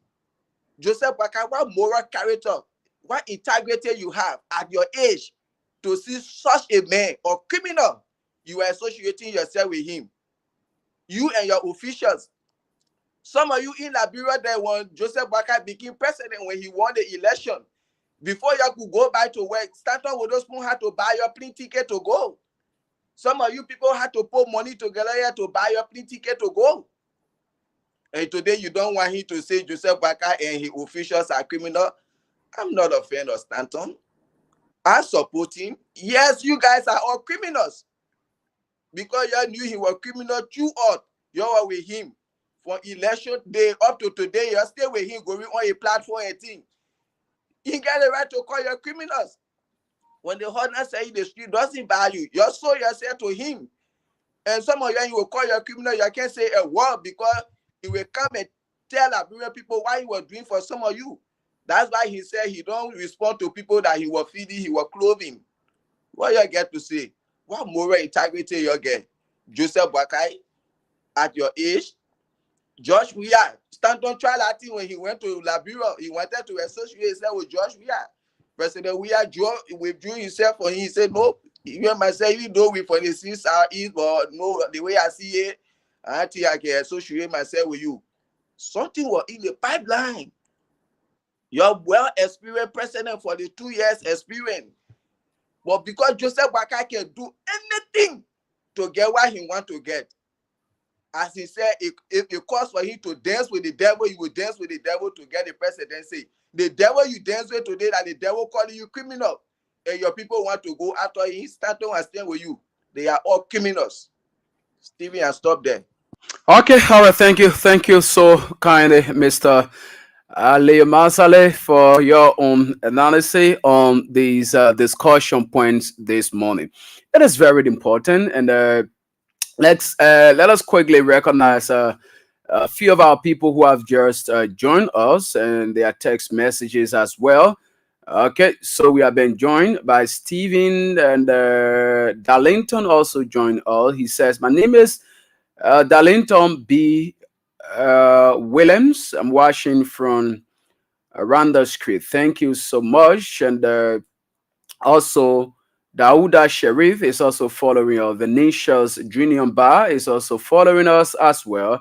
Joseph Boakai, what moral character, what integrity you have at your age to see such a man or criminal, you are associating yourself with him. You and your officials. Some of you in Liberia, they want Joseph Boakai became president when he won the election. Before you could go back to work, Stanton Witherspoon had to buy your plane ticket to go. Some of you people had to put money together here to buy your plane ticket to go. And today you don't want him to say Joseph Boakai and his officials are criminal. I'm not a fan of Stanton. I support him. Yes, you guys are all criminals. Because you knew he was criminal throughout. You were with him. From election day up to today, you're still with him going on a platform and thing. You get the right to call you criminals. When the honor say the street doesn't value, you sold yourself to him. And some of you will call you a criminal, you can't say a word because he will come and tell Liberian people why he was doing for some of you. That's why he said he don't respond to people that he was feeding, he was clothing. What you get to say? What moral integrity you get? Joseph Boakai, at your age, George Weah, Stanton tried that thing when he went to Liberia. He wanted to associate himself with George Weah. President Weah withdrew himself for him. He said, no, you and myself, even though we for the Southeast, but no, the way I see it, I think I can associate myself with you. Something was in the pipeline. You're well-experienced president for the 2 years experience. But because Joseph Boakai can do anything to get what he wants to get, as he said, if it costs for him to dance with the devil, he will dance with the devil to get the presidency. The devil you dance with today, that the devil calling you criminal, and your people want to go after him, Stanton and stay with you. They are all criminals. Stephen, I stop there. Okay, all right, thank you so kindly, Mr. Leo Masale, for your own analysis on these discussion points this morning. It is very important, and let us quickly recognize a few of our people who have just joined us and their text messages as well. Okay, so we have been joined by Stephen, and Darlington also joined us. He says, my name is Darlington B. Williams. I'm watching from Randall Street. Thank you so much. And also, Dauda Sharif is also following us. Venetia's Junior Bar is also following us as well.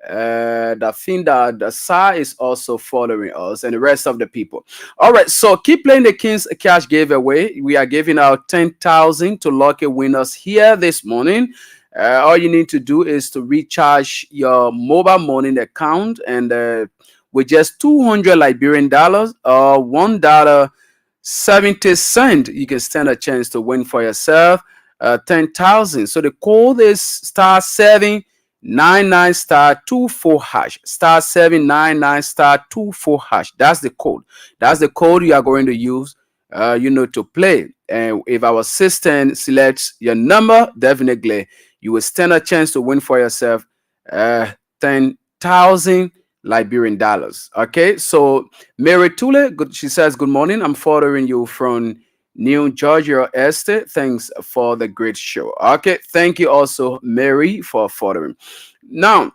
The thing that the Sa is also following us, and the rest of the people. All right, so keep playing the King's Cash giveaway. We are giving out 10,000 to lucky winners here this morning. All you need to do is to recharge your mobile money account, and with just 200 Liberian dollars or $1.70, you can stand a chance to win for yourself 10,000. So the code is *799 *24 hash, *799 *24 hash. That's the code. That's the code you are going to use, to play. And if our system selects your number, definitely you will stand a chance to win for yourself 10,000 Liberian dollars. Okay, so Mary Tule, she says, "Good morning. I'm following you from New Georgia Estate. Thanks for the great show." Okay, thank you also, Mary, for following. Now,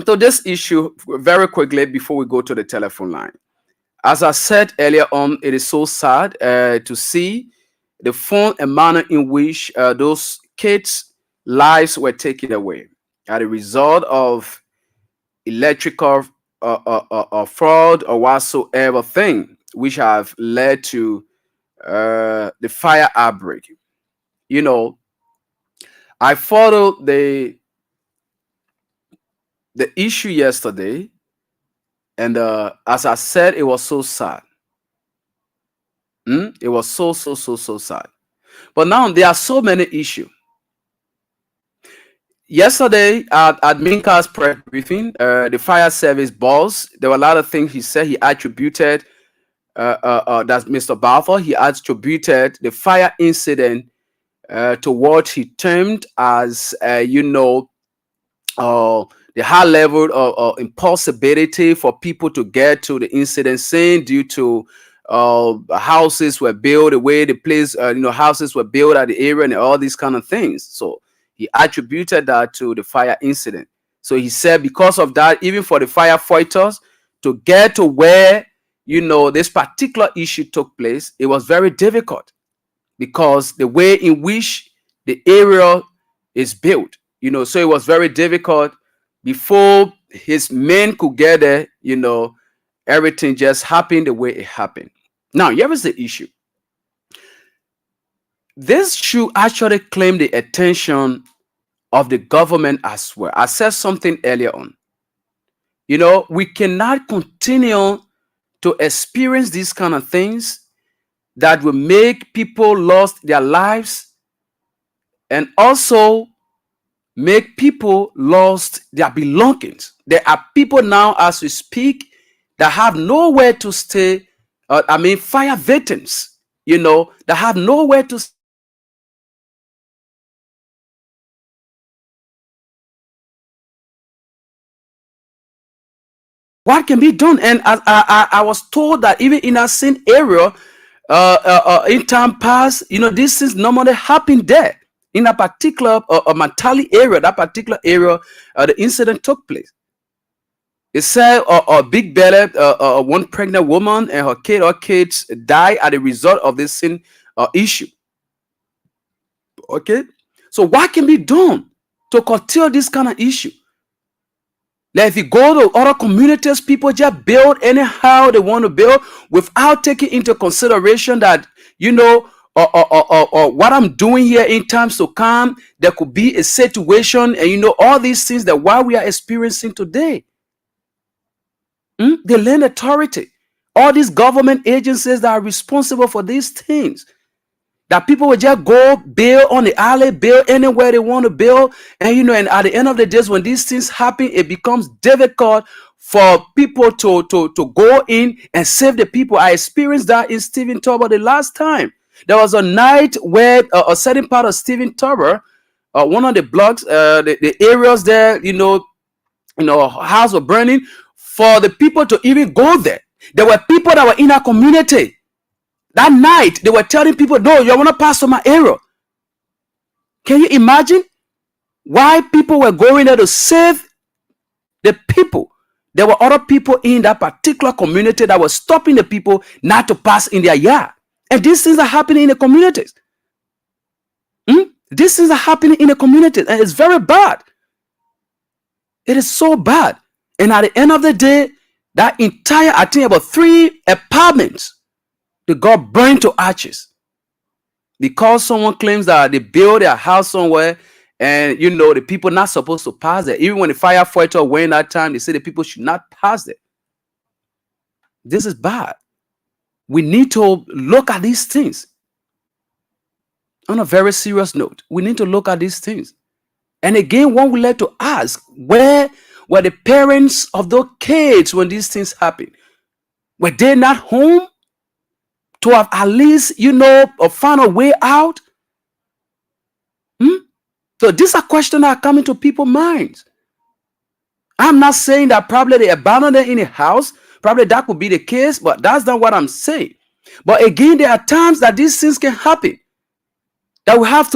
to this issue, very quickly before we go to the telephone line. As I said earlier on, it is so sad to see the form and manner in which those kids' lives were taken away as a result of electrical fraud or whatsoever thing, which have led to the fire outbreak. You know, I followed the issue yesterday, and as I said, it was so sad. It was so sad. But now there are so many issues. Yesterday at Minka's press briefing, the fire service boss, there were a lot of things he said. He attributed that's Mr. Balfour. He attributed the fire incident to what he termed as, the high level of impossibility for people to get to the incident scene due to houses were built the way the place, houses were built at the area and all these kind of things. So he attributed that to the fire incident. So he said because of that, even for the firefighters to get to where, this particular issue took place, it was very difficult because the way in which the area is built, so it was very difficult before his men could get there, everything just happened the way it happened. Now, here is the issue. This should actually claim the attention of the government as well. I said something earlier on. We cannot continue to experience these kind of things that will make people lose their lives and also make people lost their belongings. There are people now, as we speak, that have nowhere to stay. Fire victims, that have nowhere to stay. What can be done? And I was told that even in that same area, in time past, these things normally happen there. In a particular Matali area, that particular area, the incident took place. It said a big belly, one pregnant woman and her kids died as a result of this same issue. Okay, so what can be done to curtail this kind of issue? Like if you go to other communities, people just build anyhow they want to build without taking into consideration that, what I'm doing here in times to come, there could be a situation and, all these things that what we are experiencing today. The land authority, all these government agencies that are responsible for these things, that people will just go build on the alley, build anywhere they want to build. And, and at the end of the day, when these things happen, it becomes difficult for people to go in and save the people. I experienced that in Stephen Tober the last time. There was a night where a certain part of Stephen Tober, one of the blocks, the areas there, house were burning. For the people to even go there, there were people that were in our community. That night, they were telling people, no, you want to pass to my area. Can you imagine why people were going there to save the people? There were other people in that particular community that were stopping the people not to pass in their yard. And these things are happening in the communities. These things are happening in the communities, and it's very bad. It is so bad. And at the end of the day, that entire, I think about 3 apartments, they got burned to ashes because someone claims that they built their house somewhere and, the people not supposed to pass there. Even when the firefighter went that time, they said the people should not pass there. This is bad. We need to look at these things. On a very serious note, we need to look at these things. And again, one would like to ask, where were the parents of those kids when these things happened? Were they not home to have at least, found a way out? So these are questions that are coming to people's minds. I'm not saying that probably they abandoned them in a house. Probably that could be the case, but that's not what I'm saying. But again, there are times that these things can happen. That we have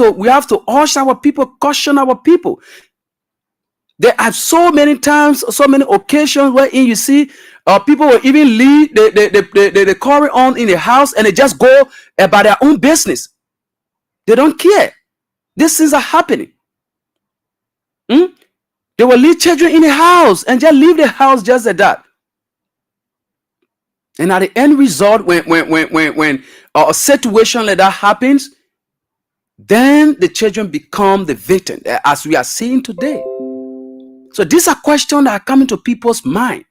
to urge our people, caution our people. There are so many times, so many occasions wherein you see people will even leave the carry on in the house and they just go about their own business. They don't care. These things are happening. They will leave children in the house and just leave the house just like that. And at the end result, when a situation like that happens, then the children become the victim, as we are seeing today. So these are questions that are coming to people's mind.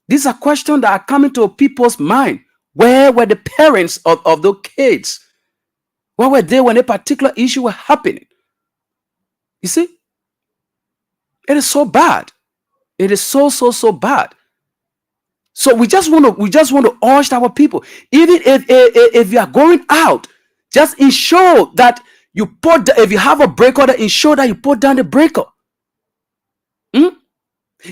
These are questions that are coming to people's mind. Where were the parents of those kids? Where were they when a particular issue was happening? You see? It is so bad. It is so bad. So we just want to urge our people. Even if you are going out, just ensure that you if you have a breaker, that ensure that you put down the breaker.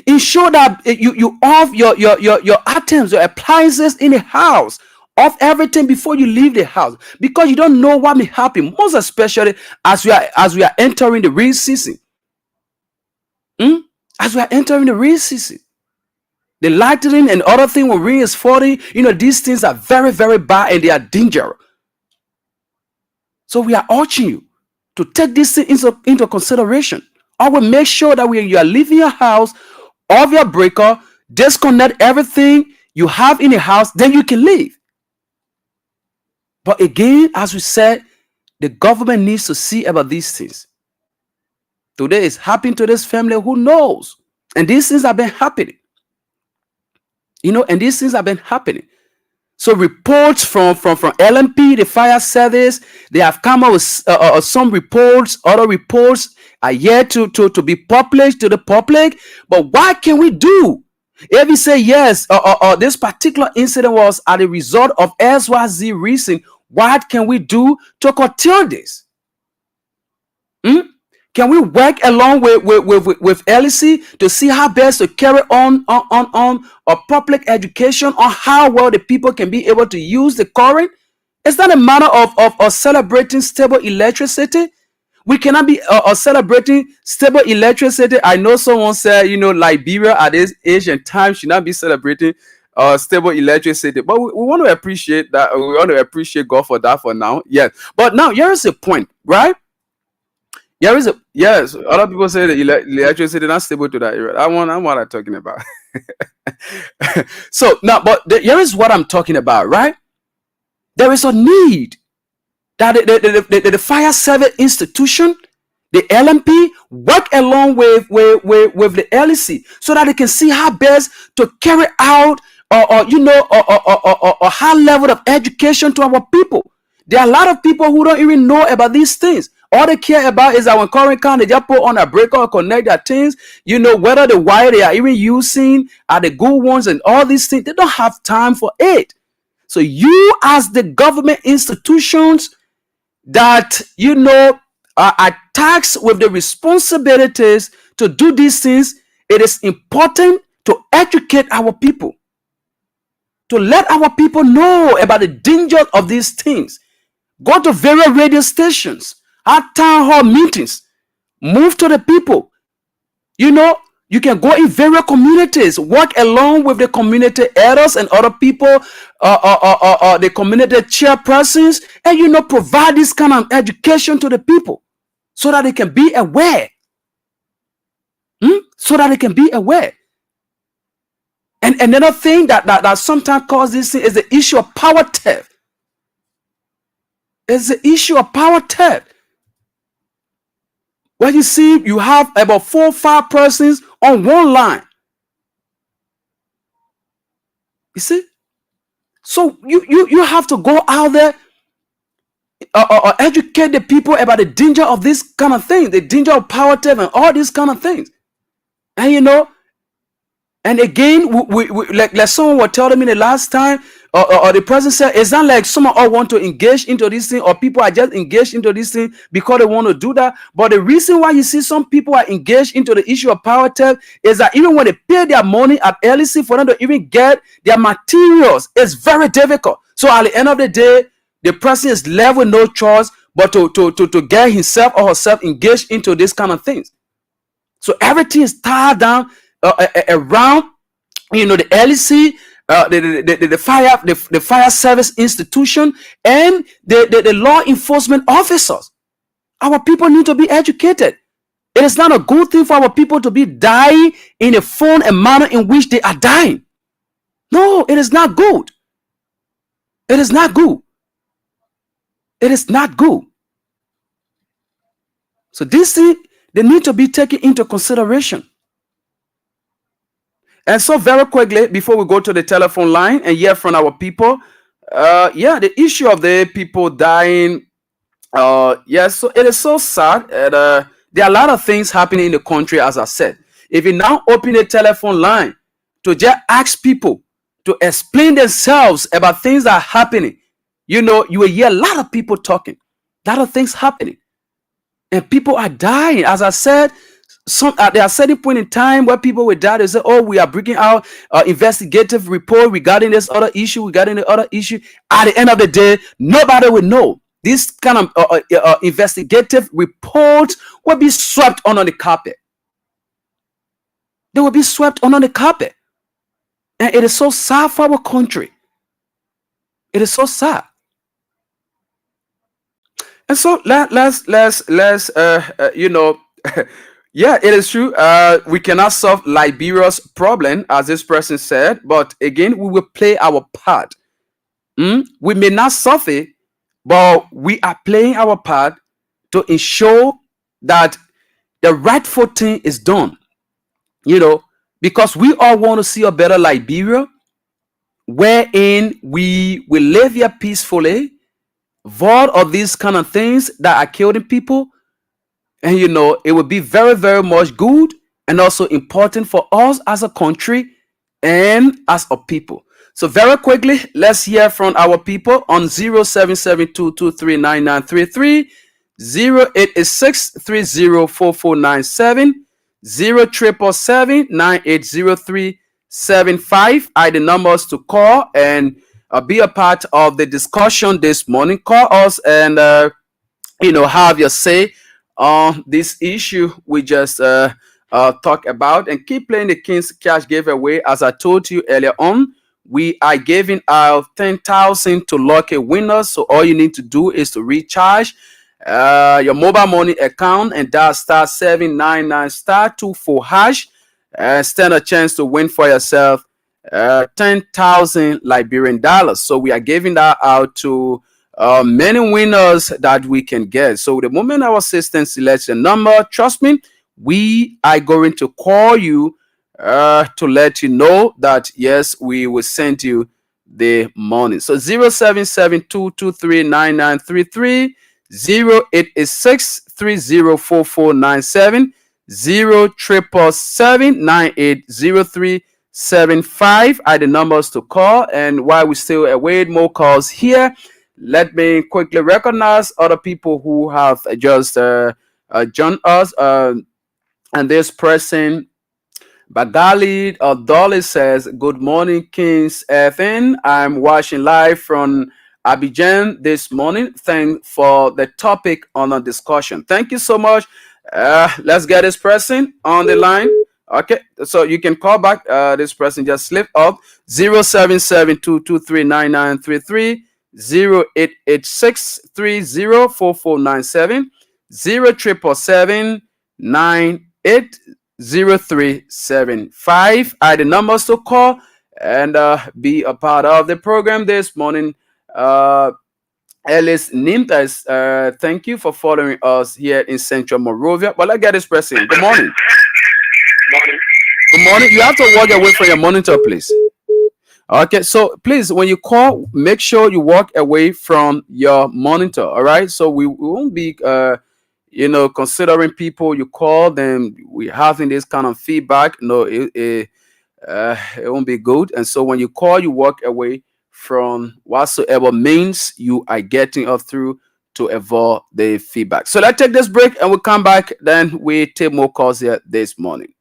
Ensure that you off your items, your appliances in the house. Off everything before you leave the house, because you don't know what may happen. Most especially as we are entering the rain season. As we are entering the rain season, the lightning and other thing when rain is falling, these things are very, very bad and they are dangerous. So we are urging you to take this thing into consideration. I will make sure that when you are leaving your house, off your breaker, disconnect everything you have in the house, then you can leave. But again, as we said, the government needs to see about these things. Today is happening to this family, who knows? And these things have been happening. And these things have been happening. So reports from LMP, the fire service, they have come out with some reports. Other reports are yet to be published to the public. But what can we do? If you say yes, this particular incident was as a result of XYZ reason, what can we do to curtail this? Can we work along with LEC to see how best to carry on a public education on how well the people can be able to use the current? It's not a matter of celebrating stable electricity. We cannot be celebrating stable electricity. I know someone said, Liberia at this age and time should not be celebrating stable electricity. But we want to appreciate that. We want to appreciate God for that for now. Yes. But now here is the point, right? Yes. Other people say the electricity not stable to that area. That's what I'm talking about. So now, but here is what I'm talking about, right? There is a need that the fire service institution, the LMP, work along with the LEC so that they can see how best to carry out a high level of education to our people. There are a lot of people who don't even know about these things. All they care about is that when current comes, they just put on a breaker or connect their things. Whether the wire they are even using are the good ones and all these things. They don't have time for it. So you, as the government institutions that are tasked with the responsibilities to do these things, it is important to educate our people, to let our people know about the danger of these things. Go to various radio stations, have town hall meetings, move to the people. You can go in various communities, work along with the community elders and other people, the community chairpersons, and provide this kind of education to the people so that they can be aware. So that they can be aware. And another thing that sometimes causes this is the issue of power theft. It's the issue of power theft. Where you see you have about 4 or 5 persons on one line. You see? So you have to go out there educate the people about the danger of this kind of thing, the danger of power theft and all these kind of things. And and again, we like someone was telling me the last time, or the president said, it's not like some of us want to engage into this thing, or people are just engaged into this thing because they want to do that. But the reason why you see some people are engaged into the issue of power theft is that even when they pay their money at LEC for them to even get their materials, it's very difficult. So at the end of the day, the person is left with no choice but to get himself or herself engaged into this kind of things. So everything is tied down around, the LEC, the fire service institution, and the law enforcement officers. Our people need to be educated. It is not a good thing for our people to be dying in the form and manner in which they are dying. No, it is not good. It is not good. It is not good. So this thing, they need to be taken into consideration. And so very quickly, before we go to the telephone line and hear from our people, the issue of the people dying, so it is so sad. And, there are a lot of things happening in the country, as I said. If you now open a telephone line to just ask people to explain themselves about things that are happening, you will hear a lot of people talking, a lot of things happening, and people are dying. As I said, there are certain point in time where people will die. They say, "Oh, we are bringing out investigative report regarding this other issue, regarding the other issue." At the end of the day, nobody will know. This kind of investigative report will be swept under the carpet. They will be swept under the carpet, and it is so sad for our country. It is so sad. And so let's yeah, it is true. We cannot solve Liberia's problem, as this person said, but again, we will play our part. We may not solve it, but we are playing our part to ensure that the rightful thing is done. Because we all want to see a better Liberia, wherein we will live here peacefully, void of these kind of things that are killing people. And it would be very, very much good and also important for us as a country and as a people. So very quickly, let's hear from our people on 0772239933, 0886304497, 0777980375 are the numbers to call and be a part of the discussion this morning. Call us and have your say on this issue we just talked about, and keep playing the King's Cash giveaway. As I told you earlier on, we are giving out 10,000 to lucky winners. So all you need to do is to recharge your mobile money account and dial *799*24#, stand a chance to win for yourself 10,000 Liberian dollars. So we are giving that out to many winners that we can get. So the moment our system selects a number, trust me, we are going to call you to let you know that yes, we will send you the money. So 0772239933, 0886304497, 0777980375 are the numbers to call. And while we still await more calls here, let me quickly recognize other people who have just joined us. And this person, Bagali Dolly, says, "Good morning, Kings FN. I'm watching live from Abidjan this morning. Thanks for the topic on the discussion." Thank you so much. Let's get this person on the line. Okay, so you can call back. This person just slipped up. 0772239933, 0886304497, 0877980375 are the numbers to call and be a part of the program this morning. Alice Nimtas, thank you for following us here in Central Monrovia. But let's get this person. Good morning. Good morning. You have to walk away from your monitor, please. Okay, so please, when you call, make sure you walk away from your monitor. All right, so we won't be considering people you call them, we having this kind of feedback. No, it won't be good. And so when you call, you walk away from whatsoever means you are getting us through to avoid the feedback. So let's take this break and we'll come back. Then we take more calls here this morning.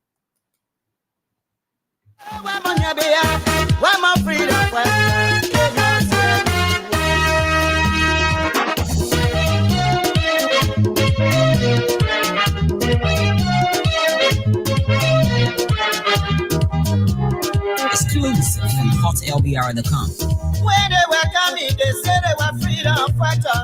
Exclusive from hotlbr.com. When they were coming, they said they were freedom fighter.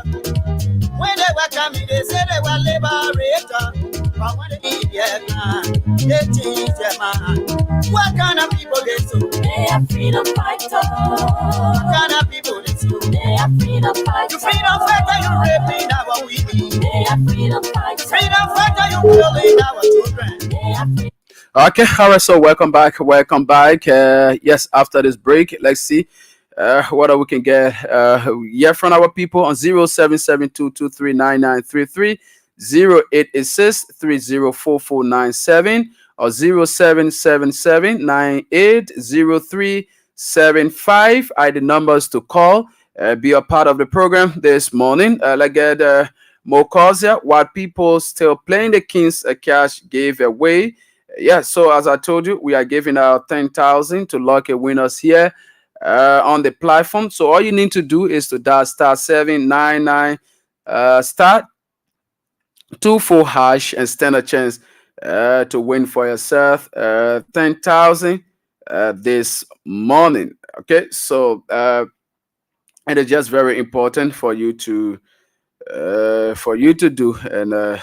When they were coming, they said they were liberator. But when they did their man, they changed their mind. What kind of people they so? They are freedom fighters. What kind of people they so? They are freedom fighters. You freedom fighter, you raping our women. They are freedom fighters. Freedom fighter, you killing our children. They are freedom. Okay, all right, so welcome back. Yes, after this break, let's see what we can get from our people on 0772239933, 0886304497, or 0777980375 are the numbers to call. Be a part of the program this morning. Let's get more calls here. While people still playing the King's Cash giveaway. Yeah, so as I told you, we are giving out 10,000 to lucky winners here on the platform. So all you need to do is to dial *799 *24# and stand a chance to win for yourself 10,000 this morning. Okay, so it is just very important for you to do and.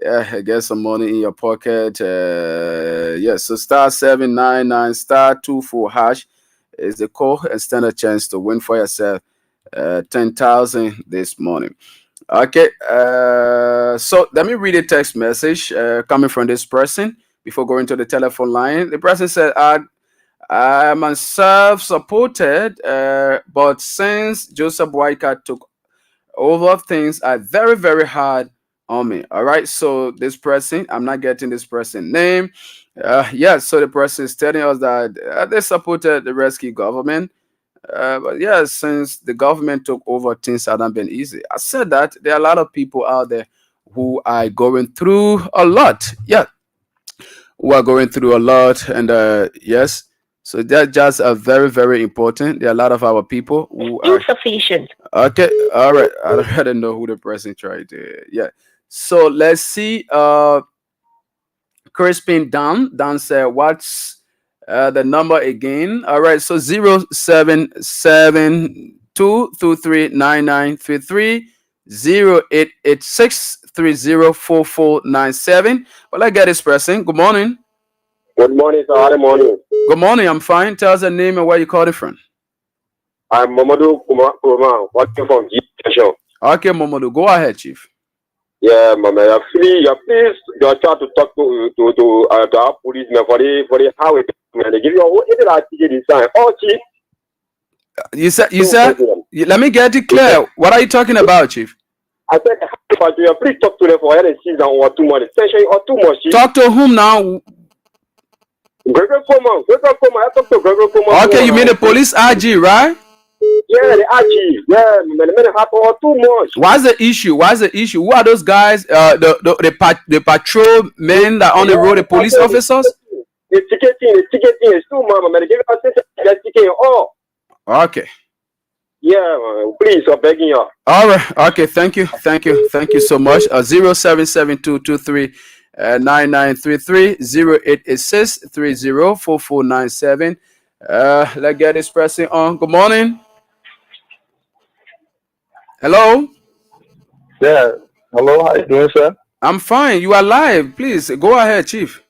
Yeah, get some money in your pocket. Yes, so *799 *24# is the call and stand a chance to win for yourself 10,000 this morning. Okay, so let me read a text message coming from this person before going to the telephone line. The person said, I'm self-supported, but since Joseph Boyka took over, things are very, very hard on me. All right, so this person, I'm not getting this person name. Yeah, so the person is telling us that they supported the rescue government, but yeah, since the government took over, things haven't been easy. I said that there are a lot of people out there who are going through a lot. Yeah, who are going through a lot, and yes, so that's just a very, very important. There are a lot of our people who are insufficient. Okay, all right. I don't know who the person tried to. Yeah. So let's see. Crispin Dan said, what's the number again? All right. So 0772239933, 0886304497. Well, I get this person. Good morning. Good morning, sir. Good morning. Good morning. I'm fine. Tell us the name and where you calling from. I'm Mamadou Kuma, watching from G Station. Okay, Mamadou, go ahead, Chief. Yeah, Mama, please, you try to talk to our policemen for the highway. They give you a ticket design. Oh, Chief. You said. Let me get it clear. What are you talking about, Chief? I said, please talk to them for any season or too much attention or too much. Chief. Talk to whom now? Gregory Coleman. I talk to Gregory Coleman. Okay, you mean the police RG, right? Yeah, the RG. Yeah, the happen or too much. What's the issue? Who are those guys? The patrol men that on the road, the police officers? The ticketing is too much, man. They give us ticketing. Oh. Okay. Yeah, please, I'm begging you. All right. Okay, thank you so much. 0772239933, 0886304497. Let's get this person on. Good morning. Hello. Yeah. Hello. How you doing, sir? I'm fine. You are live. Please go ahead, Chief.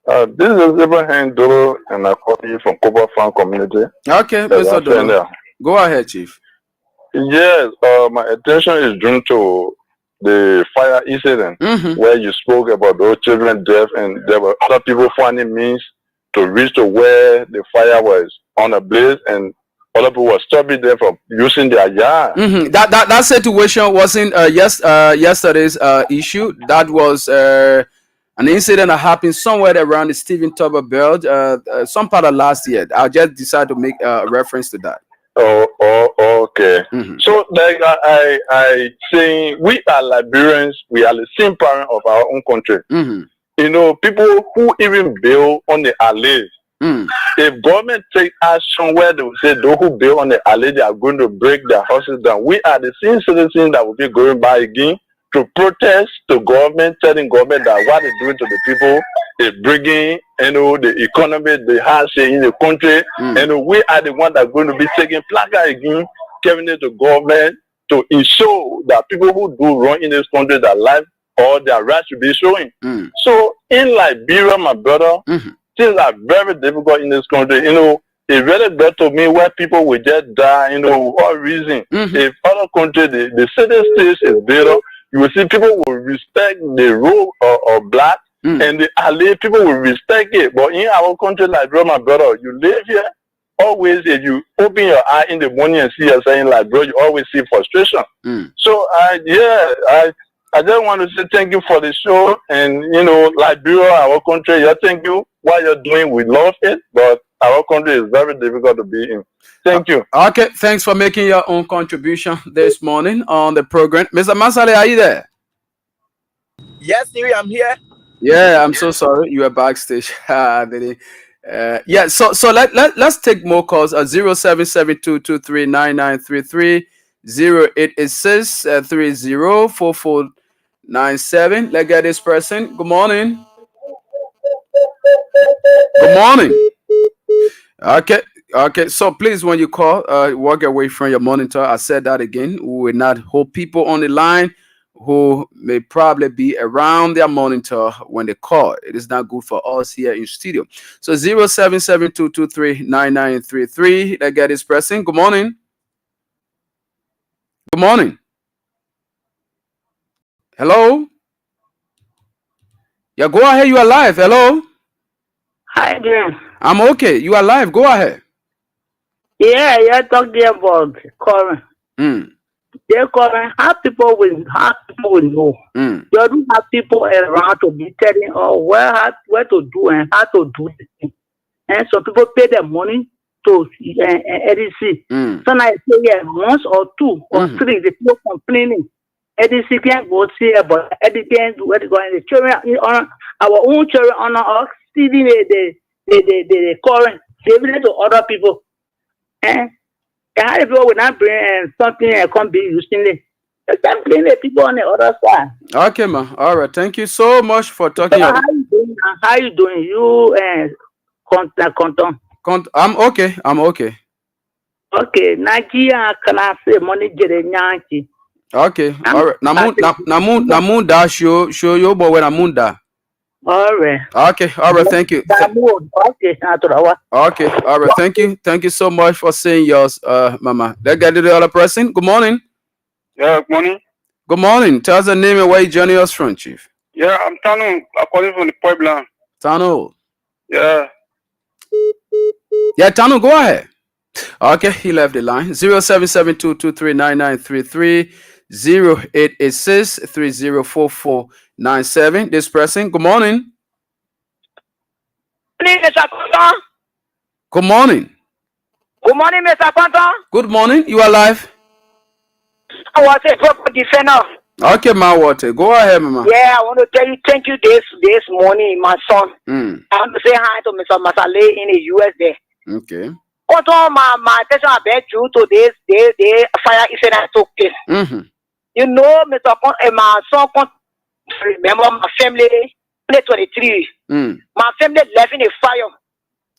This is Abraham Dolo, and I call you from Koba Farm Community. Okay, Mr. Dolo. Go ahead, Chief. Yes. My attention is drawn to the fire incident where you spoke about those children deaf, and there were other people finding means to reach to where the fire was on a blaze, and other people were stopping them from using their yard. That situation wasn't yesterday's issue. That was An incident that happened somewhere around the Stephen Tuber Belt, some part of last year. I just decided to make a reference to that. Okay. So, like I saying, we are Liberians. We are the same parent of our own country. You know, people who even build on the alleys. If government take action where they will say those who build on the alley, they are going to break their houses down. We are the same citizens that will be going by again to protest to government, telling government that what they're doing to the people is bringing, you know, the economy, the hardship in the country. And we are the ones that are going to be taking placard again, giving it to government to ensure that people who do wrong in this country, their life or their rights should be showing. So in Liberia, my brother, things are very difficult in this country. You know, it's really bad to me where people will just die, you know, for what reason. If other countries, the city states is better, you will see people will respect the rule of black and the alley, people will respect it. But in our country, like bro, my brother, you live here, always if you open your eye in the morning and see yourself in like bro, you always see frustration. So I just want to say thank you for the show, and you know, Liberia, our country, thank you. What you're doing, we love it, but our country is very difficult to be in. Thank you. Okay, thanks for making your own contribution this morning on the program. Mr. Masale, are you there? Yes, Siri, I'm here. Yeah, I'm so sorry. You were backstage. Yeah, so let's take more calls at 0772239933, 0886-304497. Let's get this person. Good morning. Good morning. Okay. So please, when you call, walk away from your monitor. I said that again. We will not hold people on the line who may probably be around their monitor when they call. It is not good for us here in studio. So 0772239933. Let's get this person. Good morning. Good morning. Hello. Yeah, go ahead. You are live. Hello. Hi there. I'm okay. You are live. Go ahead. Yeah, you're talking about current. They're current. How people will know. You don't have people around to be telling where to do and how to do it. And so people pay their money to EDC. So now I say once or two or three, the people complaining. EDC can't go see about EDC can't do it. The children honor our own children honor us. Stealing the current, giving it to other people. And how people will not bring something and come be using it. You can blame the people on the other side. Okay, ma. All right. Thank you so much for talking. So how you doing? You Conton. I'm okay. Okay. Nigeria can I say money Nyanchi. Okay. All right. Namun da show you but when Amunda. All right. Okay. All right. Thank you. Okay. Okay. All right. Thank you. Thank you so much for saying yours, Mama. Let's get to the other person. Good morning. Yeah, good morning. Good morning. Tell us the name and where you joining us from, Chief. Yeah, I'm Tano. I'm calling from the Puebla. Tano. Yeah. Yeah, Tano, go ahead. Okay, he left the line. 0772239933, 0886-304497. This person. Good morning. Good morning. Good morning, Mr. Quantum. Good morning. You are live. I was a proper defender. Okay, my water. Go ahead, Mama. Yeah, I want to tell you thank you this morning, my son. I want to say hi to Mr. Masale in the US there. Okay. Quantum, my attention I bet you to this fire incident took place. You know, Mr. Quantum, my son, remember my family, 2023. My family left in a fire.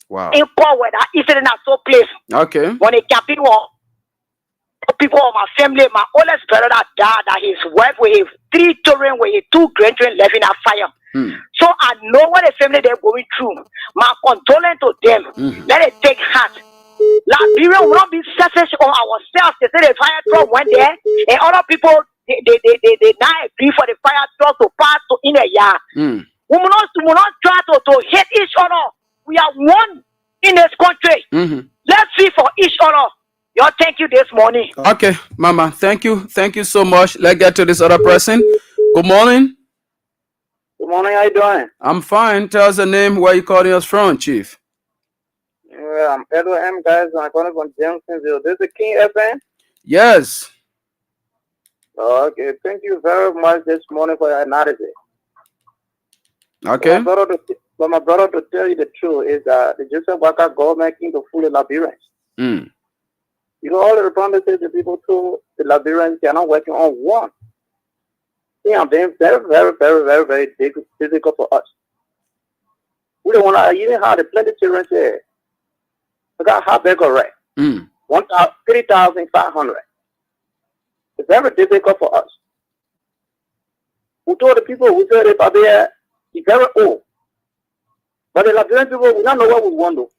Wow. In power that incident took place. Okay. When it came people of my family, my oldest brother that died, that his wife with his 3 children, with his 2 grandchildren left in a fire. So I know what the family they're going through. My condolence to them. Let it take heart. Liberia will not be selfish on ourselves. They say the fire truck went there, and other people they not agree for the fire truck to pass to in a yard. We will not try to hate each other. We are one in this country. Let's see for each other. Yo, thank you this morning. Okay, Mama, thank you so much. Let's get to this other person. Good morning. Good morning, how you doing? I'm fine. Tell us the name, where you calling us from, Chief. Yeah, I'm Edward M. Guys, I'm calling from Jamesonville. This is King FM? Yes. Okay, thank you very much this morning for your analysis. Okay. But my brother, to tell you the truth, is that the Joseph Boakai government came to fool the Liberians. Mm. You know, all of the promises the people told the Liberians, they are not working on one. Yeah, being very, very, very, very, very difficult for us. We don't want to even have the plenty children there. We got half bag of rent. 3,500. It's very difficult for us. We told the people who said if they're very old. But the Liberian people, we don't know what we want to.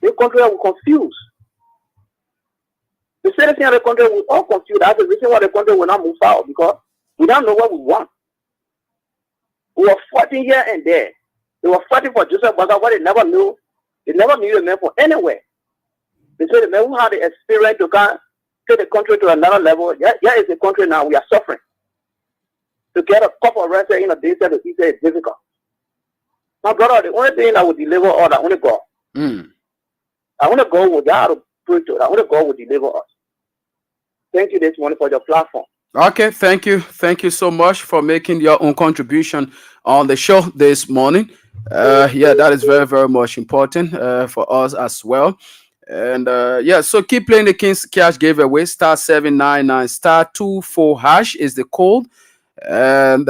The country will confuse. The citizens of the country will all confuse. That's the reason why the country will not move out, because we don't know what we want. We were fighting here and there. They were fighting for Joseph Boakai, what they never knew. They never knew a man from anywhere. They said the man who had the experience to take the country to another level. Yeah, it's the country now. We are suffering. To get a cup of rice in a day to eat is difficult. My brother, the only thing that will deliver all that, only God. I want to go with God to pray to. I want to go will deliver us. Thank you this morning for your platform. Okay, thank you. Thank you so much for making your own contribution on the show this morning. Yeah, that is very, very much important for us as well. And yeah, so keep playing the King's Cash giveaway. *799 *24# is the code. And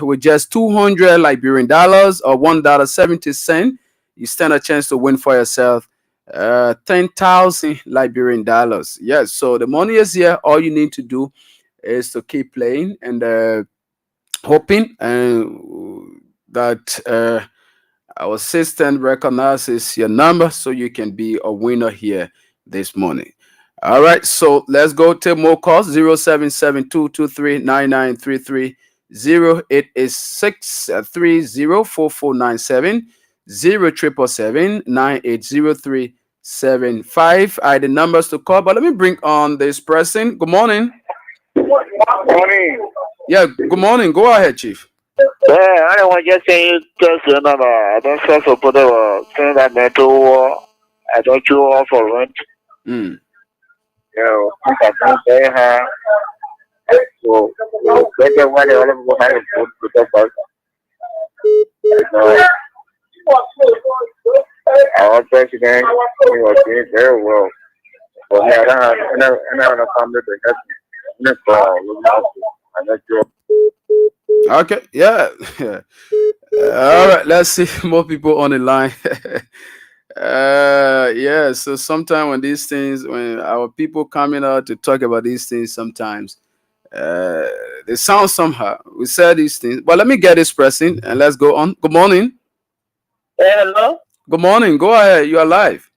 with just $200 Liberian dollars or $1.70, you stand a chance to win for yourself 10,000 Liberian dollars. Yes, so the money is here. All you need to do is to keep playing and hoping that our assistant recognizes your number so you can be a winner here this morning. All right, so let's go take more calls. 0772239933 0886304497 0777-980-375 are the numbers to call. But let me bring on this person. Good morning. Morning. Yeah, good morning. Go ahead, Chief. Yeah, I don't want to just say just another. I don't support the thing that they do. I don't you off for rent. Mm. Yeah, I can say her. So, better when they only go have a food to the person. Our president was doing very well. But I don't have a family to help me. Okay, yeah. All right, let's see more people on the line. Yeah, so sometimes when these things, when our people coming out to talk about these things, sometimes they sound somehow. We say these things, but let me get this person and let's go on. Good morning. Hello. Good morning. Go ahead. You are live.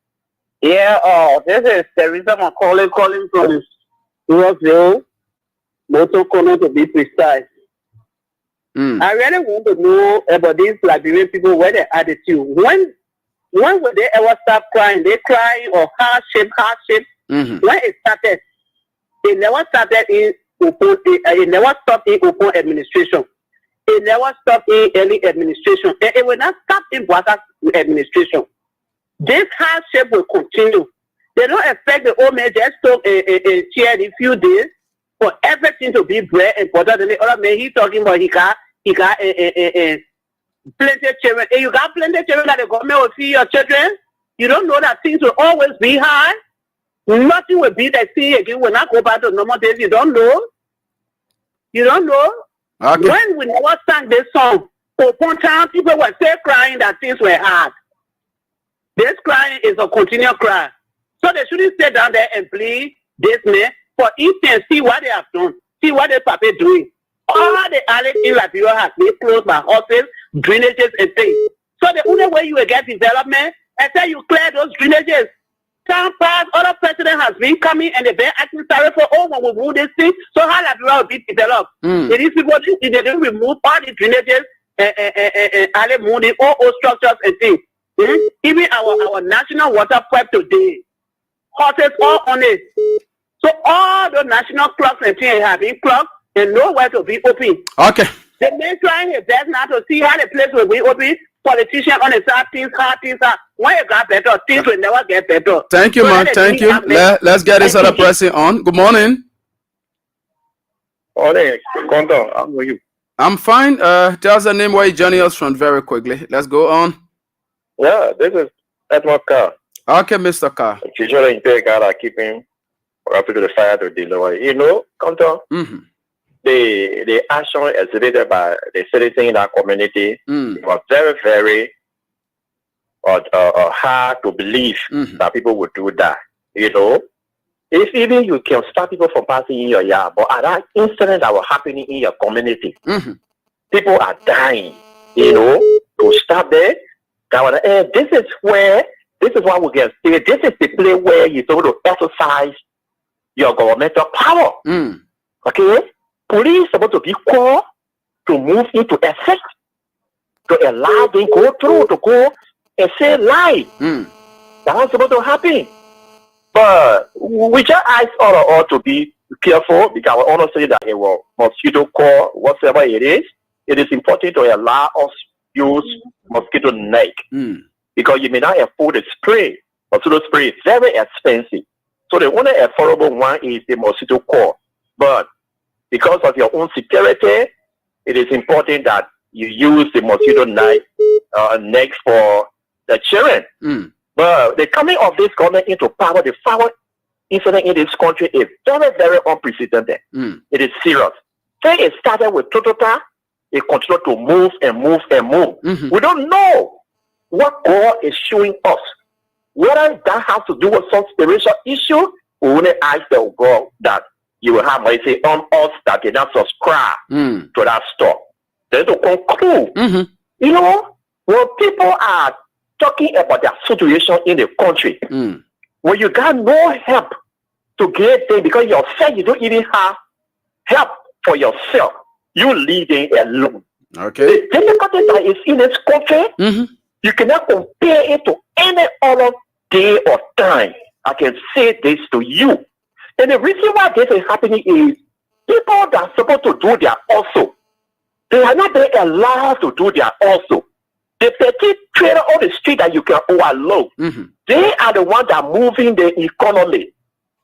Yeah. This is Teresa Macaulay calling from Rockville, Motor Corner to be precise. I really want to know about these Liberian people, where their attitude. When will they ever stop crying? They cry or hardship. When it started, it never started in open. It never stopped in open administration. It never stopped in early administration. It will not stop in Boakai administration. This hardship will continue. They don't expect the old man just to chair in a few days for everything to be bread and butter. Then the other man, he talking about he got plenty children. And you got plenty children that the government will feed your children. You don't know that things will always be high. Nothing will be the same again. Will not go back to normal days. You don't know. You don't know. Okay. When we never sang this song, upon time people were still crying that things were hard. This crying is a continual cry. So they shouldn't sit down there and plead this man. For instance, see what they have done. See what the Papa doing. All the alleys in Liberia has been closed by houses, drainages, and things. So the only way you will get development is that you clear those drainages. Some past other president has been coming and they've been acting sorry for when we move this thing. So how Liberia will be developed? These people, they didn't remove all the drainages and alley moving all structures and things. Even our national water pipe today, houses all on it. So all the national clocks and things have been clogged and nowhere to be open. Okay. The man trying his best not to see how the place will be politician on the side, things hard. When you got better, things will never get better. Thank you, man. Thank you. Let's get this other person on. Good morning. Morning. How are you? I'm fine. Tell us the name where you're joining us from very quickly. Let's go on. Yeah, this is Edward Carr. Okay, Mr. Carr. Usually in Ghana keeping up to the fire to deliver. You know, Mm-hmm. The action exhibited by the citizens in that community was very, very hard to believe that people would do that. You know, if even you can stop people from passing in your yard, but at that incident that was happening in your community, people are dying. You know, to stop there. This is what we can say. This is the place where you're supposed to exercise your governmental power. Okay? Police supposed to be called to move into effect, to allow them go through, to go and say lie. That's supposed to happen. But we just ask all to be careful, because I want to say that it will mosquito coil, whatever it is important to allow us use mosquito net. Because you may not afford the spray. Mosquito spray is very expensive. So the only affordable one is the mosquito coil. But because of your own security, it is important that you use the mosquito net for the children. But the coming of this government into power, the power incident in this country is very, very unprecedented. It is serious. So it started with Totota, it continued to move and move and move. We don't know what God is showing us. Whether that has to do with some spiritual issue, we want to ask the God that you will have mercy on us that did not subscribe to that stuff. Then to conclude, you know, when people are talking about their situation in the country, when you got no help to get them because yourself, you don't even have help for yourself, you leave them alone. Okay. The difficulty that is in this country, you cannot compare it to any other day or time. I can say this to you. And the reason why this is happening is people that are supposed to do their also, they are not being allowed to do their also. The petty trader on the street that you can overlook, they are the ones that are moving the economy.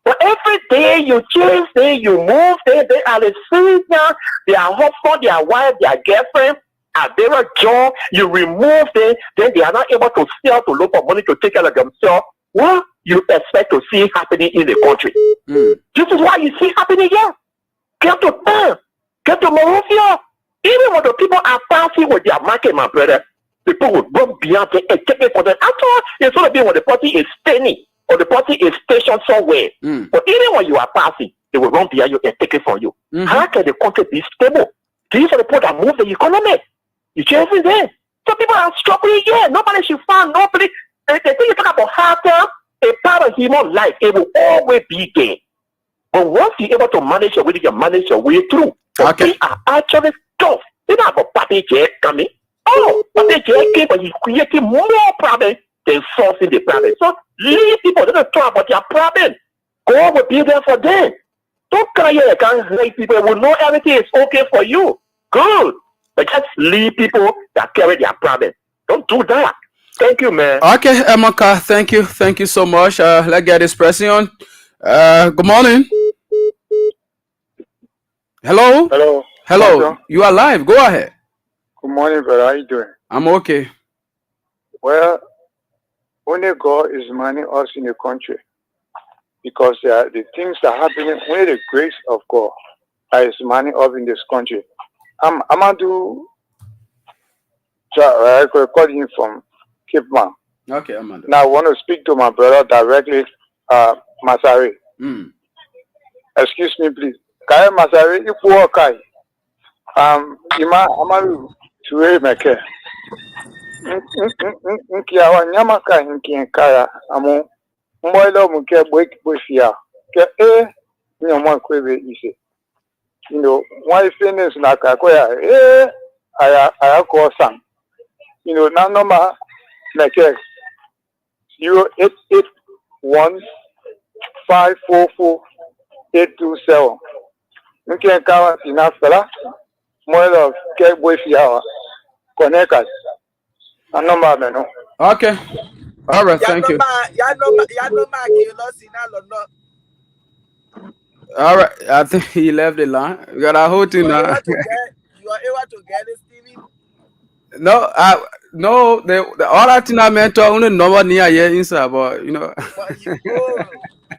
But every day you change, you move, they are the senior, their husband, their wife, their girlfriend, a better job, you remove them, then they are not able to sell to look for money to take care of themselves. What you expect to see happening in the country? This is what you see happening here. Get to town, get to Monrovia. Even when the people are passing with their market, my brother, people will run beyond it and take it for them. After all, it's going to be when the party is standing or the party is stationed somewhere. But even when you are passing, they will run behind you and take it from you. How can the country be stable? These are the people that move the economy. You change it there. So people are struggling here. Nobody should find nobody. The thing you talk about how a part of human life, it will always be there. But once you're able to manage your way, you can manage your way through. But we are actually tough. It's not about Papi J coming. Oh, Papi J came, but he's creating more problems than solving the problem. So leave people, they don't talk about their problem. God will be there for them. Don't cry here, can't hate people. We know everything is okay for you. Good. But just leave people that carry their problem. Don't do that. Thank you, man. Okay, Emeka, thank you. Thank you so much. Let's get this pressing on. Good morning. Hello? Hello. Hello. Hello. You are live. Go ahead. Good morning, brother. How you doing? I'm okay. Well, only God is manning us in the country. Because the things that are happening, only the grace of God is manning us in this country. Amadou, I could call him from Cape Man. Okay, Amadou. Now I want to speak to my brother directly, Masari. Excuse me, please. Kaya Masari, if you walk, Ima Amadou, Ture Meke. Nkiawa Nyamaka, Nkiankaya, Amu, Mboilo Muke, Bwefia, Ke, Nyamwa Kwebe, Ise. You know, why finish like I call some. You know, now number like 0881 544 827. You can count enough fella. more of get with your connect us. I know my man. Okay. All right. Thank you. All right. I think he left the line. We got a whole thing now. You are able to get it, Stevie? No, no. The all that thing I meant to only number near here inside, but you know.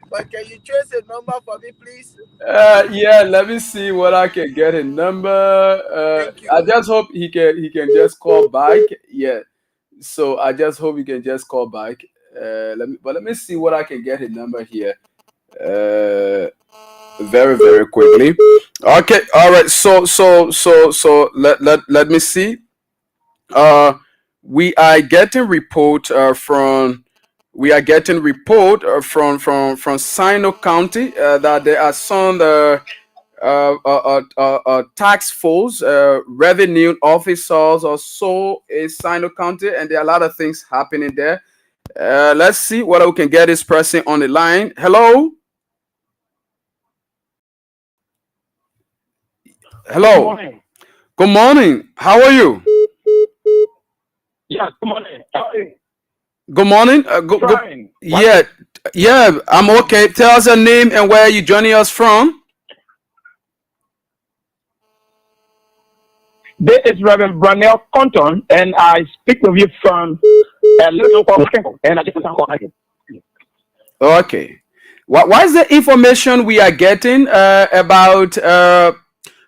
But can you trace a number for me, please? Yeah. Let me see what I can get a number. I just hope he can just call back. Yeah. So I just hope he can just call back. Let me see what I can get a number here. Very, very quickly. Okay. All right. So let me see. We are getting report from Sino County that there are some tax force revenue officers or so in Sino County, and there are a lot of things happening there. Let's see whether we can get this person on the line. Hello. Hello. Good morning. Good morning. How are you? Yeah, good morning. How are you? Good morning. Yeah, I'm okay. Tell us your name and where you joining us from. This is Reverend Brunel Compton, and I speak with you from and I just Okay. What is the information we are getting about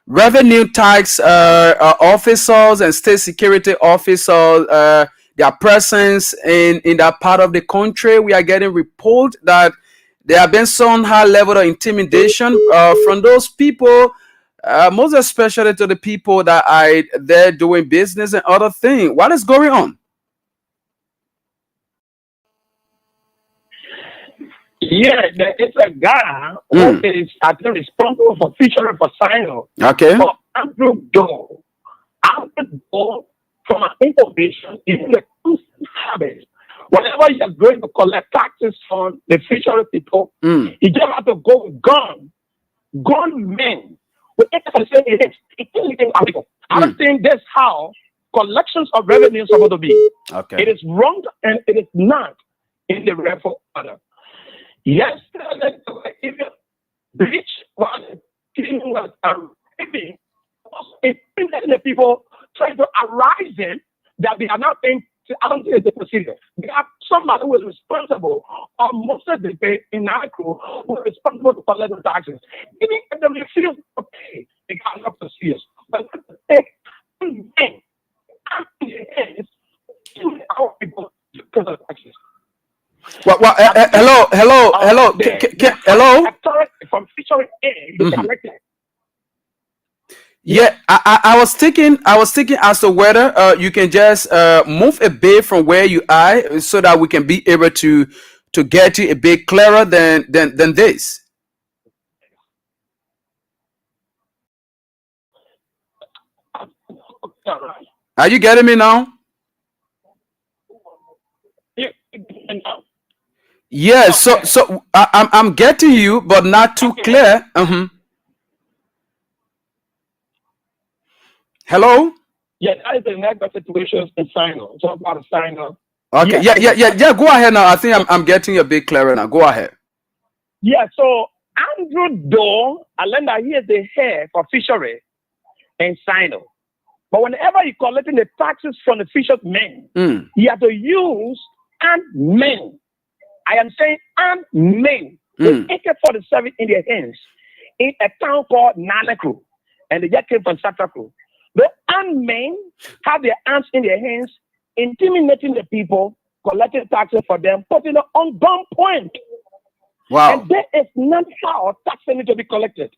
revenue tax officers and state security officers, their presence in that part of the country? We are getting report that there have been some high level of intimidation from those people, most especially to the people that are there doing business and other things. What is going on? Yeah, there is a guy who is actually responsible for featuring for Sino. Okay. For Andrew Doe. Andrew Doe, from an information, is in the constant habit. Whenever you're going to collect taxes from the fishery people, you just have to go with gun men. With I don't think that's how collections of revenue is supposed to be. Okay. It is wrong and it is not in the rightful order. Yes, if you reach one was arriving, the people trying to arise them that they are not paying. I don't think it's the procedure. They have somebody who is responsible, or most of the pay in our crew who is responsible to collect the taxes. Even if they refuse to pay, they got not to serious. But take our people because of taxes. Hello. Hello. From featuring Yeah, I was thinking as to whether you can just move a bit from where you are so that we can be able to get you a bit clearer than this. Are you getting me now? Yeah, so I'm getting you, but not too clear. Hello? Yeah, that is the negative situation in Sino. Talk about a Sino. Okay, yeah. Go ahead now. I think I'm getting you a bit clearer now. Go ahead. Yeah, so Andrew Doe, I learned that he is the head for fishery in Sino. But whenever you're collecting the taxes from the fishermen, you have to use armed men. I am saying armed men with AK-47 in their hands in a town called Nanakru. And they just came from Satakru. The armed men have their arms in their hands, intimidating the people, collecting taxes for them, putting them on gunpoint. Wow. And that is not how taxes need to be collected.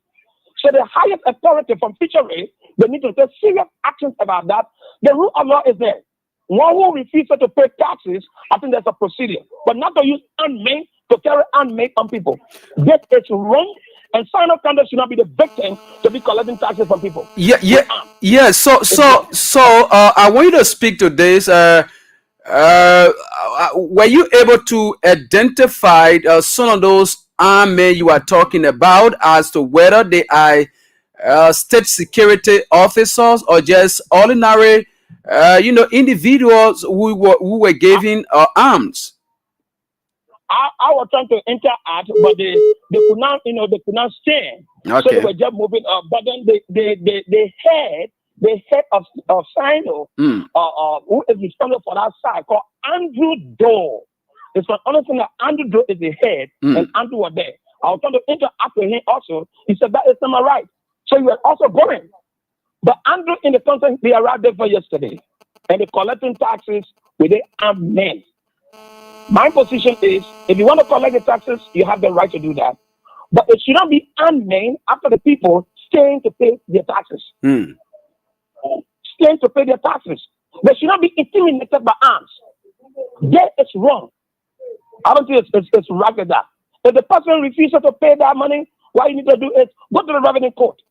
So the highest authority from fishery, they need to take serious actions about that. The rule of law is there. One who refuses to pay taxes, I think there's a procedure. But not to use armed men to carry armed men on people. This is wrong. And Sino County should not be the victim to be collecting taxes from people. Yeah. So I want you to speak to this. Were you able to identify some of those armed men you are talking about as to whether they are state security officers or just ordinary, individuals who were given arms? I was trying to interact, but they could not, they could not stand. Okay. So they were just moving up. But then the head of Sino, who is responsible for that side, called Andrew Doe. It's an honest thing that Andrew Doe is the head, and Andrew was there. I was trying to interact with him also. He said that is not right. So he was also going. But Andrew in the conference, they arrived there for yesterday, and they're collecting taxes with the armed men. My position is, if you want to collect the taxes, you have the right to do that. But it should not be armed men after the people staying to pay their taxes. Staying to pay their taxes. They should not be intimidated by arms. That is wrong. I don't think it's right with that. If the person refuses to pay that money, what you need to do is go to the revenue court.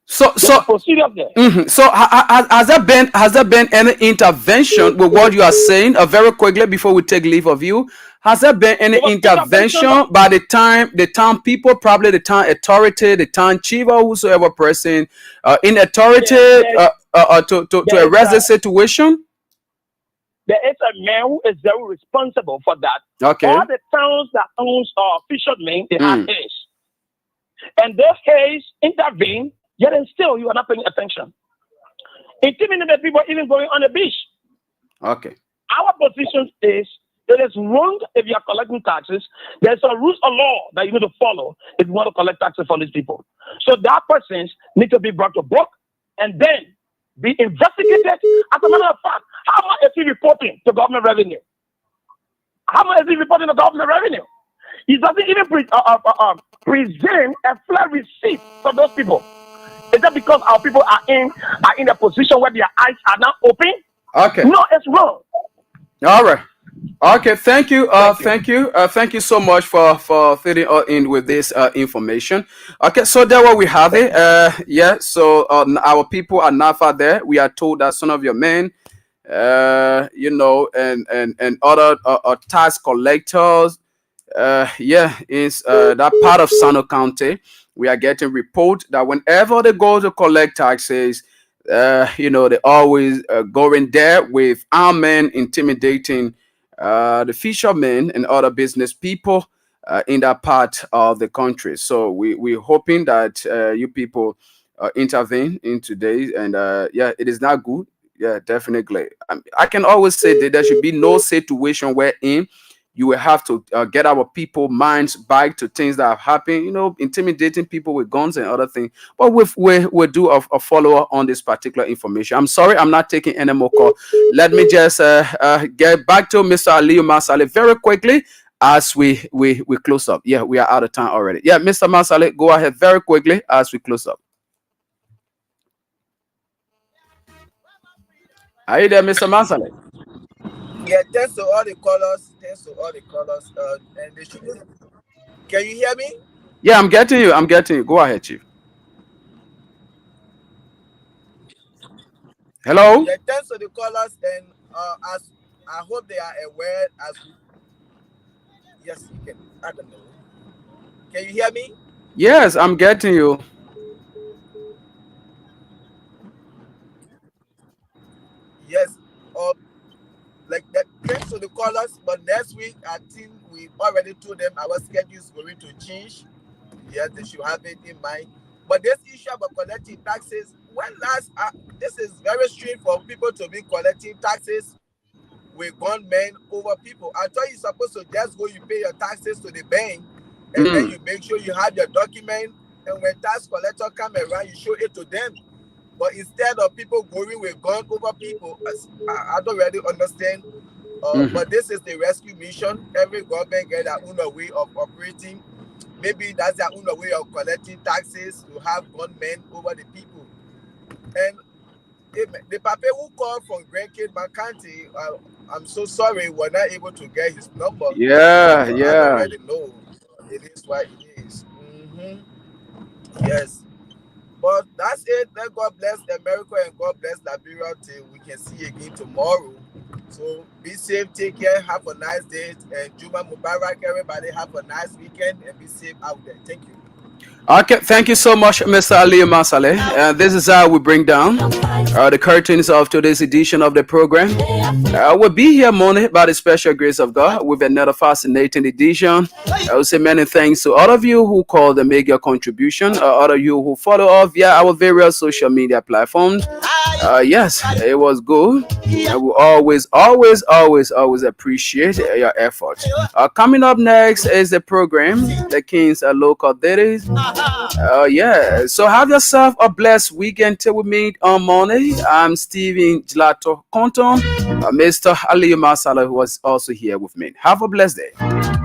So procedure there. So has there been any intervention with what you are saying? Very quickly before we take leave of you, has there been any intervention by the town people, probably the town authority, the town chief, or whosoever person in authority to arrest the situation? There is a man who is very responsible for that. Okay. All the towns that owns fishermen, they have case, and those case intervene. Yet and still, you are not paying attention. Intimidated people even going on the beach. Okay. Our position is, it is wrong if you are collecting taxes. There's a rules of law that you need to follow if you want to collect taxes from these people. So that person needs to be brought to book and then be investigated. As a matter of fact, how much is he reporting to government revenue? How much is he reporting to government revenue? He doesn't even present a flat receipt for those people. Is that because our people are in a position where their eyes are not open? Okay. No, it's wrong. All right. Okay. Thank you. Thank you so much for fitting in with this information. Okay. So there we have it. So our people are not far there. We are told that some of your men, and other tax collectors, is that part of Sano County. We are getting report that whenever they go to collect taxes, they always go in there with armed men intimidating the fishermen and other business people in that part of the country. So we're hoping that you people intervene in today. And it is not good. Yeah, definitely. I can always say that there should be no situation wherein you will have to get our people minds back to things that have happened, intimidating people with guns and other things. But we'll do a follow-up on this particular information. I'm sorry, I'm not taking any more call. Let me just get back to Mr. Aliyu Masale very quickly as we close up. Yeah, we are out of time already. Yeah, Mr. Masale, go ahead very quickly as we close up. Are you there, Mr. Masale? Yeah, thanks to all the callers. And they should. Can you hear me? Yeah, I'm getting you. Go ahead, Chief. Hello? Yeah, thanks to the callers, and as I hope they are aware yes, you can. I don't know. Can you hear me? Yes, I'm getting you. Yes. Like that, thanks to the callers, but next week I think we already told them our schedule is going to change. Yes, they should have it in mind. But this issue about collecting taxes, this is very strange for people to be collecting taxes with gunmen over people. I thought you're supposed to just go, you pay your taxes to the bank, and then you make sure you have your document, and when tax collector come around, you show it to them. But instead of people going with gun over people, I don't really understand. But this is the rescue mission. Every government get their own way of operating. Maybe that's their own way of collecting taxes to have gunmen over the people. And the papa who called from Grand Cape County, I'm so sorry we're not able to get his number. Yeah. I don't really know. It is what it is. Yes. But that's it. Let God bless America and God bless Liberia till we can see again tomorrow. So be safe, take care, have a nice day, and Juma Mubarak, everybody have a nice weekend and be safe out there. Thank you. Okay, thank you so much, Mr. Ali Masale. This is how we bring down the curtains of today's edition of the program. We'll be here Monday by the special grace of God with another fascinating edition. I will say many thanks to all of you who called and make your contribution, all of you who follow us via our various social media platforms. Yes, it was good. I will always appreciate your efforts. Coming up next is the program, The Kings are Local Days. Yeah, so have yourself a blessed weekend till we meet on Monday. I'm Stephen Gelato Compton, Mr. Ali Masala, who was also here with me. Have a blessed day.